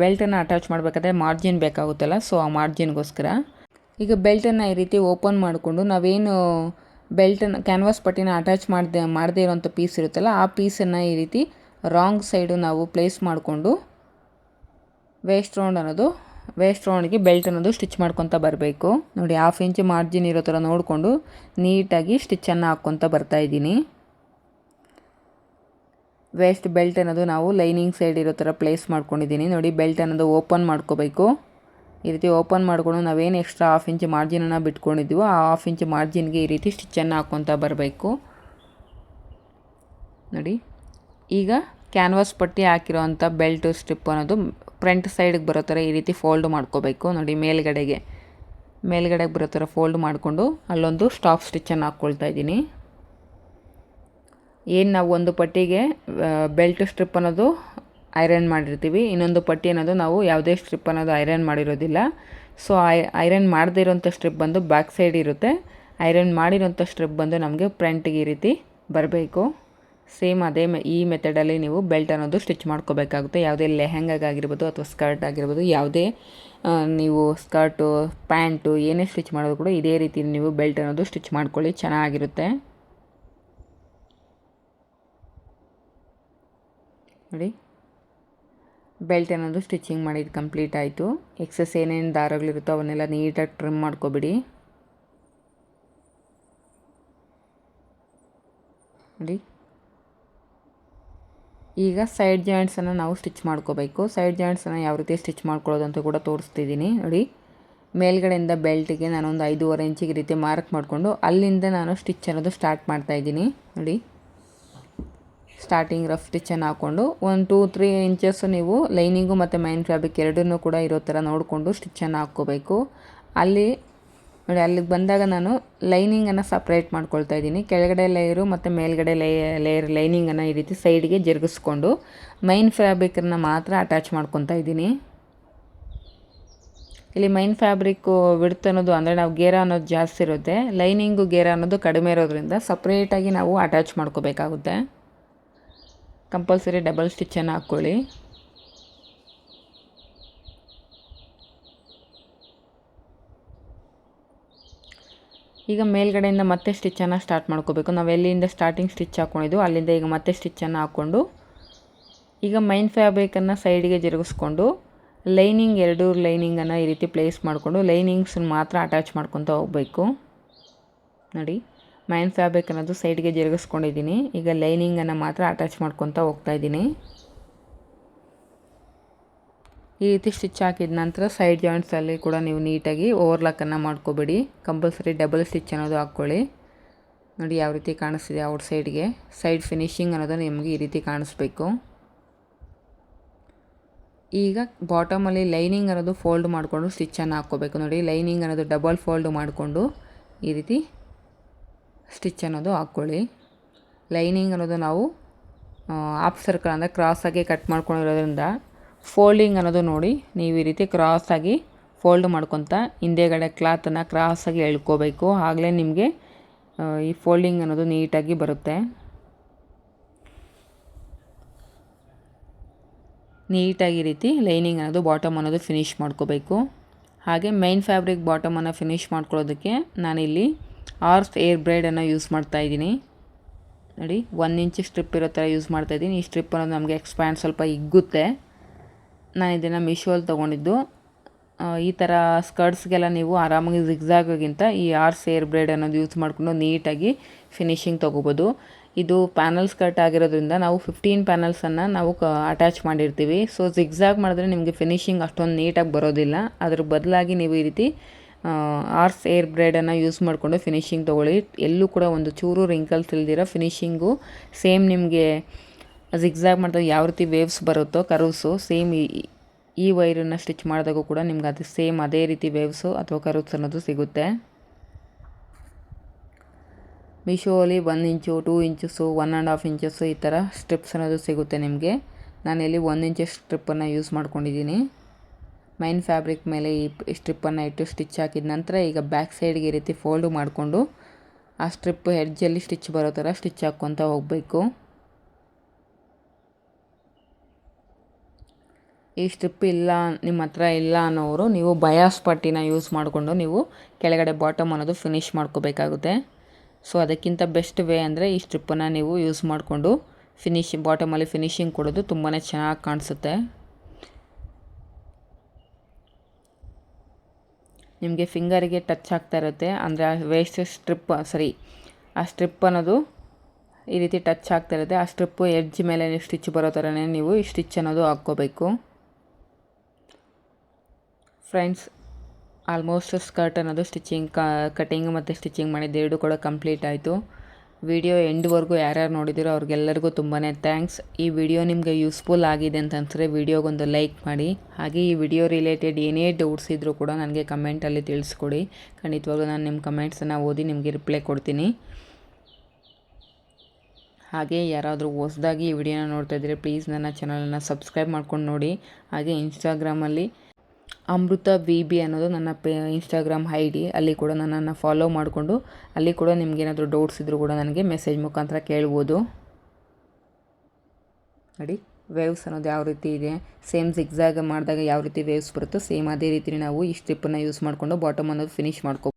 S1: ಬೆಲ್ಟನ್ನು ಅಟ್ಯಾಚ್ ಮಾಡಬೇಕಾದ್ರೆ ಮಾರ್ಜಿನ್ ಬೇಕಾಗುತ್ತಲ್ಲ, ಸೊ ಆ ಮಾರ್ಜಿನ್ಗೋಸ್ಕರ. ಈಗ ಬೆಲ್ಟನ್ನು ಈ ರೀತಿ ಓಪನ್ ಮಾಡಿಕೊಂಡು ನಾವೇನು ಬೆಲ್ಟನ್ನು ಕ್ಯಾನ್ವಾಸ್ ಪಟ್ಟಿನ ಅಟ್ಯಾಚ್ ಮಾಡದೇ ಇರೋಂಥ ಪೀಸ್ ಇರುತ್ತಲ್ಲ ಆ ಪೀಸನ್ನು ಈ ರೀತಿ ರಾಂಗ್ ಸೈಡು ನಾವು ಪ್ಲೇಸ್ ಮಾಡಿಕೊಂಡು ವೇಸ್ಟ್ ರೌಂಡ್ಗೆ ಬೆಲ್ಟ್ ಅನ್ನೋದು ಸ್ಟಿಚ್ ಮಾಡ್ಕೊತ ಬರಬೇಕು ನೋಡಿ. 1/2 ಇಂಚ್ ಮಾರ್ಜಿನ್ ಇರೋ ಥರ ನೋಡಿಕೊಂಡು ನೀಟಾಗಿ ಸ್ಟಿಚ್ಚನ್ನು ಹಾಕ್ಕೊತ ಬರ್ತಾಯಿದ್ದೀನಿ. ವೇಸ್ಟ್ ಬೆಲ್ಟ್ ಅನ್ನೋದು ನಾವು ಲೈನಿಂಗ್ ಸೈಡ್ ಇರೋ ಥರ ಪ್ಲೇಸ್ ಮಾಡ್ಕೊಂಡಿದ್ದೀನಿ ನೋಡಿ. ಬೆಲ್ಟ್ ಅನ್ನೋದು ಓಪನ್ ಮಾಡ್ಕೋಬೇಕು. ಈ ರೀತಿ ಓಪನ್ ಮಾಡಿಕೊಂಡು ನಾವೇನು ಎಕ್ಸ್ಟ್ರಾ 1/2 ಇಂಚ್ ಮಾರ್ಜಿನನ್ನು ಬಿಟ್ಕೊಂಡಿದ್ದೀವೋ ಆ 1/2 ಇಂಚ್ ಮಾರ್ಜಿನ್ಗೆ ಈ ರೀತಿ ಸ್ಟಿಚ್ಚನ್ನು ಹಾಕ್ಕೊತ ಬರಬೇಕು ನೋಡಿ. ಈಗ ಕ್ಯಾನ್ವಾಸ್ ಪಟ್ಟಿ ಹಾಕಿರೋ ಅಂಥ ಬೆಲ್ಟ್ ಸ್ಟ್ರಿಪ್ ಅನ್ನೋದು ಫ್ರಂಟ್ ಸೈಡಿಗೆ ಬರೋ ಥರ ಈ ರೀತಿ ಫೋಲ್ಡ್ ಮಾಡ್ಕೋಬೇಕು ನೋಡಿ. ಮೇಲ್ಗಡೆಗೆ ಬರೋ ಥರ ಫೋಲ್ಡ್ ಮಾಡಿಕೊಂಡು ಅಲ್ಲೊಂದು ಸ್ಟಾಪ್ ಸ್ಟಿಚ್ಚನ್ನು ಹಾಕ್ಕೊಳ್ತಾ ಇದ್ದೀನಿ. ಏನು ನಾವು ಒಂದು ಪಟ್ಟಿಗೆ ಬೆಲ್ಟ್ ಸ್ಟ್ರಿಪ್ ಅನ್ನೋದು ಐರನ್ ಮಾಡಿರ್ತೀವಿ, ಇನ್ನೊಂದು ಪಟ್ಟಿ ಅನ್ನೋದು ನಾವು ಯಾವುದೇ ಸ್ಟ್ರಿಪ್ ಅನ್ನೋದು ಐರನ್ ಮಾಡಿರೋದಿಲ್ಲ. ಸೊ ಐರನ್ ಮಾಡದೇ ಇರೋಂಥ ಸ್ಟ್ರಿಪ್ ಬಂದು ಬ್ಯಾಕ್ ಸೈಡ್ ಇರುತ್ತೆ, ಐರನ್ ಮಾಡಿರೋಂಥ ಸ್ಟ್ರಿಪ್ ಬಂದು ನಮಗೆ ಫ್ರಂಟಿಗೆ ಈ ರೀತಿ ಬರಬೇಕು. ಸೇಮ್ ಈ ಮೆಥಡಲ್ಲಿ ನೀವು ಬೆಲ್ಟ್ ಅನ್ನೋದು ಸ್ಟಿಚ್ ಮಾಡ್ಕೋಬೇಕಾಗುತ್ತೆ. ಯಾವುದೇ ಲೆಹಂಗಾಗಿರ್ಬೋದು ಅಥವಾ ಸ್ಕರ್ಟ್ ಆಗಿರ್ಬೋದು, ಯಾವುದೇ ನೀವು ಸ್ಕರ್ಟು ಪ್ಯಾಂಟು ಏನೇ ಸ್ಟಿಚ್ ಮಾಡೋದು ಕೂಡ ಇದೇ ರೀತಿ ನೀವು ಬೆಲ್ಟ್ ಅನ್ನೋದು ಸ್ಟಿಚ್ ಮಾಡ್ಕೊಳ್ಳಿ, ಚೆನ್ನಾಗಿರುತ್ತೆ ನೋಡಿ. ಬೆಲ್ಟ್ ಅನ್ನೋದು ಸ್ಟಿಚಿಂಗ್ ಮಾಡಿದ್ದು ಕಂಪ್ಲೀಟ್ ಆಯಿತು. ಎಕ್ಸಸ್ ಏನೇನು ದಾರಗಳಿರುತ್ತೋ ಅವನ್ನೆಲ್ಲ ನೀಟಾಗಿ ಟ್ರಿಮ್ ಮಾಡ್ಕೊಬಿಡಿ ನೋಡಿ. ಈಗ ಸೈಡ್ ಜಾಯಿಂಟ್ಸನ್ನು ನಾವು ಸ್ಟಿಚ್ ಮಾಡ್ಕೋಬೇಕು. ಸೈಡ್ ಜಾಯಿಂಟ್ಸನ್ನು ಯಾವ ರೀತಿ ಸ್ಟಿಚ್ ಮಾಡ್ಕೊಳ್ಳೋದು ಅಂತ ಕೂಡ ತೋರಿಸ್ತಿದ್ದೀನಿ ನೋಡಿ. ಮೇಲ್ಗಡೆಯಿಂದ ಬೆಲ್ಟಿಗೆ ನಾನು ಒಂದು 5.5 ಇಂಚಿಗೆ ರೀತಿ ಮಾರ್ಕ್ ಮಾಡಿಕೊಂಡು ಅಲ್ಲಿಂದ ನಾನು ಸ್ಟಿಚ್ ಅನ್ನೋದು ಸ್ಟಾರ್ಟ್ ಮಾಡ್ತಾಯಿದ್ದೀನಿ ನೋಡಿ. ಸ್ಟಾರ್ಟಿಂಗ್ ರಫ್ ಸ್ಟಿಚ್ಚನ್ನು ಹಾಕ್ಕೊಂಡು 1-2-3 ಇಂಚಸ್ ನೀವು ಲೈನಿಂಗು ಮತ್ತು ಮೈನ್ ಫ್ಯಾಬ್ರಿಕ್ ಎರಡನ್ನೂ ಕೂಡ ಇರೋ ಥರ ನೋಡಿಕೊಂಡು ಸ್ಟಿಚ್ಚನ್ನು ಹಾಕ್ಕೋಬೇಕು. ನೋಡಿ ಅಲ್ಲಿಗೆ ಬಂದಾಗ ನಾನು ಲೈನಿಂಗನ್ನು ಸಪ್ರೇಟ್ ಮಾಡ್ಕೊಳ್ತಾ ಇದ್ದೀನಿ. ಕೆಳಗಡೆ ಲೇಯರು ಮತ್ತು ಮೇಲ್ಗಡೆ ಲೇಯರ್ ಲೈನಿಂಗನ್ನು ಈ ರೀತಿ ಸೈಡ್ಗೆ ಜರುಗಿಸ್ಕೊಂಡು ಮೈನ್ ಫ್ಯಾಬ್ರಿಕನ್ನು ಮಾತ್ರ ಅಟ್ಯಾಚ್ ಮಾಡ್ಕೊತಾ ಇದ್ದೀನಿ. ಇಲ್ಲಿ ಮೈನ್ ಫ್ಯಾಬ್ರಿಕ್ಕು ವಿಡ್ತ್ ಅನ್ನೋದು ಅಂದರೆ ನಾವು ಗೇರ ಅನ್ನೋದು ಜಾಸ್ತಿ ಇರುತ್ತೆ, ಲೈನಿಂಗು ಗೇರ ಅನ್ನೋದು ಕಡಿಮೆ ಇರೋದ್ರಿಂದ ಸಪ್ರೇಟಾಗಿ ನಾವು ಅಟ್ಯಾಚ್ ಮಾಡ್ಕೋಬೇಕಾಗುತ್ತೆ. ಕಂಪಲ್ಸರಿ ಡಬಲ್ ಸ್ಟಿಚ್ಚನ್ನು ಹಾಕ್ಕೊಳ್ಳಿ. ಈಗ ಮೇಲ್ಗಡೆಯಿಂದ ಮತ್ತೆ ಸ್ಟಿಚ್ಚನ್ನು ಸ್ಟಾರ್ಟ್ ಮಾಡ್ಕೋಬೇಕು. ನಾವು ಎಲ್ಲಿಂದ ಸ್ಟಾರ್ಟಿಂಗ್ ಸ್ಟಿಚ್ ಹಾಕ್ಕೊಂಡಿದ್ದು ಅಲ್ಲಿಂದ ಈಗ ಮತ್ತೆ ಸ್ಟಿಚ್ಚನ್ನು ಹಾಕ್ಕೊಂಡು ಈಗ ಮೈನ್ ಫ್ಯಾಬ್ರಿಕನ್ನು ಸೈಡಿಗೆ ಜರುಗಿಸ್ಕೊಂಡು ಎರಡು ಲೈನಿಂಗನ್ನು ಈ ರೀತಿ ಪ್ಲೇಸ್ ಮಾಡಿಕೊಂಡು ಲೈನಿಂಗ್ಸನ್ನು ಮಾತ್ರ ಅಟ್ಯಾಚ್ ಮಾಡ್ಕೊತ ಹೋಗಬೇಕು ನೋಡಿ. ಮೈನ್ ಫ್ಯಾಬ್ರಿಕ್ ಅನ್ನೋದು ಸೈಡ್ಗೆ ಜರುಗಿಸ್ಕೊಂಡಿದ್ದೀನಿ. ಈಗ ಲೈನಿಂಗನ್ನು ಮಾತ್ರ ಅಟ್ಯಾಚ್ ಮಾಡ್ಕೊತ ಹೋಗ್ತಾಯಿದ್ದೀನಿ. ಈ ರೀತಿ ಸ್ಟಿಚ್ ಹಾಕಿದ ನಂತರ ಸೈಡ್ ಜಾಯಿಂಟ್ಸಲ್ಲಿ ಕೂಡ ನೀವು ನೀಟಾಗಿ ಓವರ್ಲಾಕನ್ನು ಮಾಡ್ಕೋಬೇಡಿ. ಕಂಪಲ್ಸರಿ ಡಬಲ್ ಸ್ಟಿಚ್ ಅನ್ನೋದು ಹಾಕ್ಕೊಳ್ಳಿ ನೋಡಿ. ಯಾವ ರೀತಿ ಕಾಣಿಸ್ತಿದೆ ಔಟ್ ಸೈಡ್ಗೆ ಸೈಡ್ ಫಿನಿಶಿಂಗ್ ಅನ್ನೋದು ನಿಮಗೆ ಈ ರೀತಿ ಕಾಣಿಸ್ಬೇಕು. ಈಗ ಬಾಟಮಲ್ಲಿ ಲೈನಿಂಗ್ ಅನ್ನೋದು ಫೋಲ್ಡ್ ಮಾಡಿಕೊಂಡು ಸ್ಟಿಚ್ಚನ್ನು ಹಾಕ್ಕೋಬೇಕು ನೋಡಿ. ಲೈನಿಂಗ್ ಅನ್ನೋದು ಡಬಲ್ ಫೋಲ್ಡ್ ಮಾಡಿಕೊಂಡು ಈ ರೀತಿ ಸ್ಟಿಚ್ ಅನ್ನೋದು ಹಾಕ್ಕೊಳ್ಳಿ. ಲೈನಿಂಗ್ ಅನ್ನೋದು ನಾವು ಹಾಫ್ ಸರ್ಕಲ್ ಅಂದರೆ ಕ್ರಾಸಾಗಿ ಕಟ್ ಮಾಡ್ಕೊಂಡಿರೋದ್ರಿಂದ ಫೋಲ್ಡಿಂಗ್ ಅನ್ನೋದು ನೋಡಿ ನೀವು ಈ ರೀತಿ ಕ್ರಾಸಾಗಿ ಫೋಲ್ಡ್ ಮಾಡ್ಕೊತ ಹಿಂದೆಗಡೆ ಕ್ಲಾತನ್ನು ಕ್ರಾಸಾಗಿ ಎಳ್ಕೋಬೇಕು. ಆಗಲೇ ನಿಮಗೆ ಈ ಫೋಲ್ಡಿಂಗ್ ಅನ್ನೋದು ನೀಟಾಗಿ ಬರುತ್ತೆ. ನೀಟಾಗಿ ಈ ರೀತಿ ಲೈನಿಂಗ್ ಅನ್ನೋದು ಬಾಟಮ್ ಅನ್ನೋದು ಫಿನಿಷ್ ಮಾಡ್ಕೋಬೇಕು. ಹಾಗೆ ಮೈನ್ ಫ್ಯಾಬ್ರಿಕ್ ಬಾಟಮನ್ನು ಫಿನಿಷ್ ಮಾಡ್ಕೊಳ್ಳೋದಕ್ಕೆ ನಾನಿಲ್ಲಿ ಆರ್ಸ್ ಏರ್ ಬ್ರೈಡನ್ನು ಯೂಸ್ ಮಾಡ್ತಾಯಿದ್ದೀನಿ. ನೋಡಿ 1 ಇಂಚ್ ಸ್ಟ್ರಿಪ್ ಇರೋ ಥರ ಯೂಸ್ ಮಾಡ್ತಾಯಿದ್ದೀನಿ. ಈ ಸ್ಟ್ರಿಪ್ ಅನ್ನೋದು ನಮಗೆ ಎಕ್ಸ್ಪ್ಯಾಂಡ್ ಸ್ವಲ್ಪ ಹಿಗ್ಗುತ್ತೆ. ನಾನು ಇದನ್ನು ಮೀಶೋಲ್ಲಿ ತೊಗೊಂಡಿದ್ದು. ಈ ಥರ ಸ್ಕರ್ಟ್ಸ್ಗೆಲ್ಲ ನೀವು ಆರಾಮಾಗಿ ಜಿಗ್ಜಾಗಿಗಿಂತ ಈ ಆರ್ಸ್ ಏರ್ ಬ್ರೈಡ್ ಅನ್ನೋದು ಯೂಸ್ ಮಾಡಿಕೊಂಡು ನೀಟಾಗಿ ಫಿನಿಶಿಂಗ್ ತೊಗೋಬೋದು. ಇದು ಪ್ಯಾನಲ್ ಸ್ಕರ್ಟ್ ಆಗಿರೋದ್ರಿಂದ ನಾವು 15 ಪ್ಯಾನಲ್ಸನ್ನು ನಾವು ಅಟ್ಯಾಚ್ ಮಾಡಿರ್ತೀವಿ. ಸೊ ಜಿಗ್ಜಾಗ್ ಮಾಡಿದ್ರೆ ನಿಮಗೆ ಫಿನಿಶಿಂಗ್ ಅಷ್ಟೊಂದು ನೀಟಾಗಿ ಬರೋದಿಲ್ಲ. ಅದ್ರ ಬದಲಾಗಿ ನೀವು ಈ ರೀತಿ ಆರ್ಸ್ ಏರ್ ಬ್ರೈಡನ್ನು ಯೂಸ್ ಮಾಡಿಕೊಂಡು ಫಿನಿಶಿಂಗ್ ತೊಗೊಳ್ಳಿ. ಎಲ್ಲೂ ಕೂಡ ಒಂದು ಚೂರು ರಿಂಕಲ್ಸ್ ಇಲ್ದಿರೋ ಫಿನಿಶಿಂಗು ಸೇಮ್ ನಿಮಗೆ ಜಿಗ್ಜಾಗ್ ಮಾಡಿದಾಗ ಯಾವ ರೀತಿ ವೇವ್ಸ್ ಬರುತ್ತೋ ಕರ್ವ್ಸು ಸೇಮ್ ಈ ವೈರನ್ನು ಸ್ಟಿಚ್ ಮಾಡಿದಾಗೂ ಕೂಡ ನಿಮ್ಗೆ ಅದು ಸೇಮ್ ಅದೇ ರೀತಿ ವೇವ್ಸು ಅಥವಾ ಕರ್ವ್ಸ್ ಅನ್ನೋದು ಸಿಗುತ್ತೆ. ಮೀಶೋಲ್ಲಿ 1 ಇಂಚು 2 ಇಂಚಸ್ಸು 1.5 ಇಂಚಸ್ಸು ಈ ಥರ ಸ್ಟ್ರಿಪ್ಸ್ ಅನ್ನೋದು ಸಿಗುತ್ತೆ ನಿಮಗೆ. ನಾನಿಲ್ಲಿ 1 ಇಂಚ್ ಸ್ಟ್ರಿಪ್ಪನ್ನು ಯೂಸ್ ಮಾಡ್ಕೊಂಡಿದ್ದೀನಿ. ಮೈನ್ ಫ್ಯಾಬ್ರಿಕ್ ಮೇಲೆ ಈ ಸ್ಟ್ರಿಪ್ಪನ್ನು ಇಟ್ಟು ಸ್ಟಿಚ್ ಹಾಕಿದ ನಂತರ ಈಗ ಬ್ಯಾಕ್ ಸೈಡ್ಗೆ ಈ ರೀತಿ ಫೋಲ್ಡ್ ಮಾಡಿಕೊಂಡು ಆ ಸ್ಟ್ರಿಪ್ ಹೆಡ್ಜಲ್ಲಿ ಸ್ಟಿಚ್ ಬರೋ ಥರ ಸ್ಟಿಚ್ ಹಾಕ್ಕೊತ ಹೋಗಬೇಕು. ಈ ಸ್ಟ್ರಿಪ್ ಇಲ್ಲ ನಿಮ್ಮ ಹತ್ರ ಇಲ್ಲ ಅನ್ನೋರು ನೀವು ಬಯಾಸ್ ಪಟ್ಟಿನ ಯೂಸ್ ಮಾಡಿಕೊಂಡು ನೀವು ಕೆಳಗಡೆ ಬಾಟಮ್ ಅನ್ನೋದು ಫಿನಿಷ್ ಮಾಡ್ಕೋಬೇಕಾಗುತ್ತೆ. ಸೊ ಅದಕ್ಕಿಂತ ಬೆಸ್ಟ್ ವೇ ಅಂದರೆ ಈ ಸ್ಟ್ರಿಪ್ಪನ್ನು ನೀವು ಯೂಸ್ ಮಾಡಿಕೊಂಡು ಬಾಟಮಲ್ಲಿ ಫಿನಿಶಿಂಗ್ ಕೊಡೋದು ತುಂಬಾ ಚೆನ್ನಾಗಿ ಕಾಣಿಸುತ್ತೆ. ನಿಮಗೆ ಫಿಂಗರಿಗೆ ಟಚ್ ಆಗ್ತಾ ಇರುತ್ತೆ, ಅಂದರೆ ಆ ವೇಸ್ಟ್ ಆ ಸ್ಟ್ರಿಪ್ ಅನ್ನೋದು ಈ ರೀತಿ ಟಚ್ ಆಗ್ತಾ ಇರುತ್ತೆ. ಆ ಸ್ಟ್ರಿಪ್ಪು ಎಡ್ಜ್ ಮೇಲೆ ಸ್ಟಿಚ್ ಬರೋ ಥರನೇ ನೀವು ಈ ಸ್ಟಿಚ್ ಅನ್ನೋದು ಹಾಕ್ಕೋಬೇಕು. ಫ್ರೆಂಡ್ಸ್, ಆಲ್ಮೋಸ್ಟ್ ಸ್ಕರ್ಟ್ ಅನ್ನೋದು ಕಟಿಂಗ್ ಮತ್ತು ಸ್ಟಿಚಿಂಗ್ ಮಾಡಿದ್ದು ಎರಡು ಕೂಡ ಕಂಪ್ಲೀಟ್ ಆಯಿತು. ವಿಡಿಯೋ ಎಂಡ್ವರೆಗೂ ಯಾರ್ಯಾರು ನೋಡಿದಿರೋ ಅವ್ರಿಗೆಲ್ಲರಿಗೂ ತುಂಬಾ ಥ್ಯಾಂಕ್ಸ್. ಈ ವಿಡಿಯೋ ನಿಮಗೆ ಯೂಸ್ಫುಲ್ ಆಗಿದೆ ಅಂತ ಅನಿಸಿದ್ರೆ ವಿಡಿಯೋಗೊಂದು ಲೈಕ್ ಮಾಡಿ. ಹಾಗೆ ಈ ವಿಡಿಯೋ ರಿಲೇಟೆಡ್ ಏನೇ ಡೌಟ್ಸ್ ಇದ್ದರೂ ಕೂಡ ನನಗೆ ಕಮೆಂಟಲ್ಲಿ ತಿಳಿಸ್ಕೊಡಿ. ಖಂಡಿತವಾಗ್ಲೂ ನಾನು ನಿಮ್ಮ ಕಮೆಂಟ್ಸನ್ನು ಓದಿ ನಿಮಗೆ ರಿಪ್ಲೈ ಕೊಡ್ತೀನಿ. ಹಾಗೆ ಯಾರಾದರೂ ಹೊಸದಾಗಿ ಈ ವಿಡಿಯೋನ ನೋಡ್ತಾ ಇದ್ದರೆ ಪ್ಲೀಸ್ ನನ್ನ ಚಾನಲನ್ನು ಸಬ್ಸ್ಕ್ರೈಬ್ ಮಾಡ್ಕೊಂಡು ನೋಡಿ. ಹಾಗೆ ಇನ್ಸ್ಟಾಗ್ರಾಮಲ್ಲಿ ಅಮೃತ VB ಅನ್ನೋದು ನನ್ನ ಇನ್ಸ್ಟಾಗ್ರಾಮ್ ID. ಅಲ್ಲಿ ಕೂಡ ನನ್ನನ್ನು ಫಾಲೋ ಮಾಡಿಕೊಂಡು ಅಲ್ಲಿ ಕೂಡ ನಿಮಗೇನಾದರೂ ಡೌಟ್ಸ್ ಇದ್ದರೂ ಕೂಡ ನನಗೆ ಮೆಸೇಜ್ ಮುಖಾಂತರ ಕೇಳ್ಬೋದು. ನೋಡಿ ವೇವ್ಸ್ ಅನ್ನೋದು ಯಾವ ರೀತಿ ಇದೆ, ಸೇಮ್ ಜಿಗ್ಜಾಗ್ ಮಾಡಿದಾಗ ಯಾವ ರೀತಿ ವೇವ್ಸ್ ಬರುತ್ತೋ ಸೇಮ್ ಅದೇ ರೀತಿ ನಾವು ಈ ಸ್ಟ್ರಿಪ್ಪನ್ನು ಯೂಸ್ ಮಾಡಿಕೊಂಡು ಬಾಟಮ್ ಅನ್ನೋದು ಫಿನಿಷ್ ಮಾಡ್ಕೊ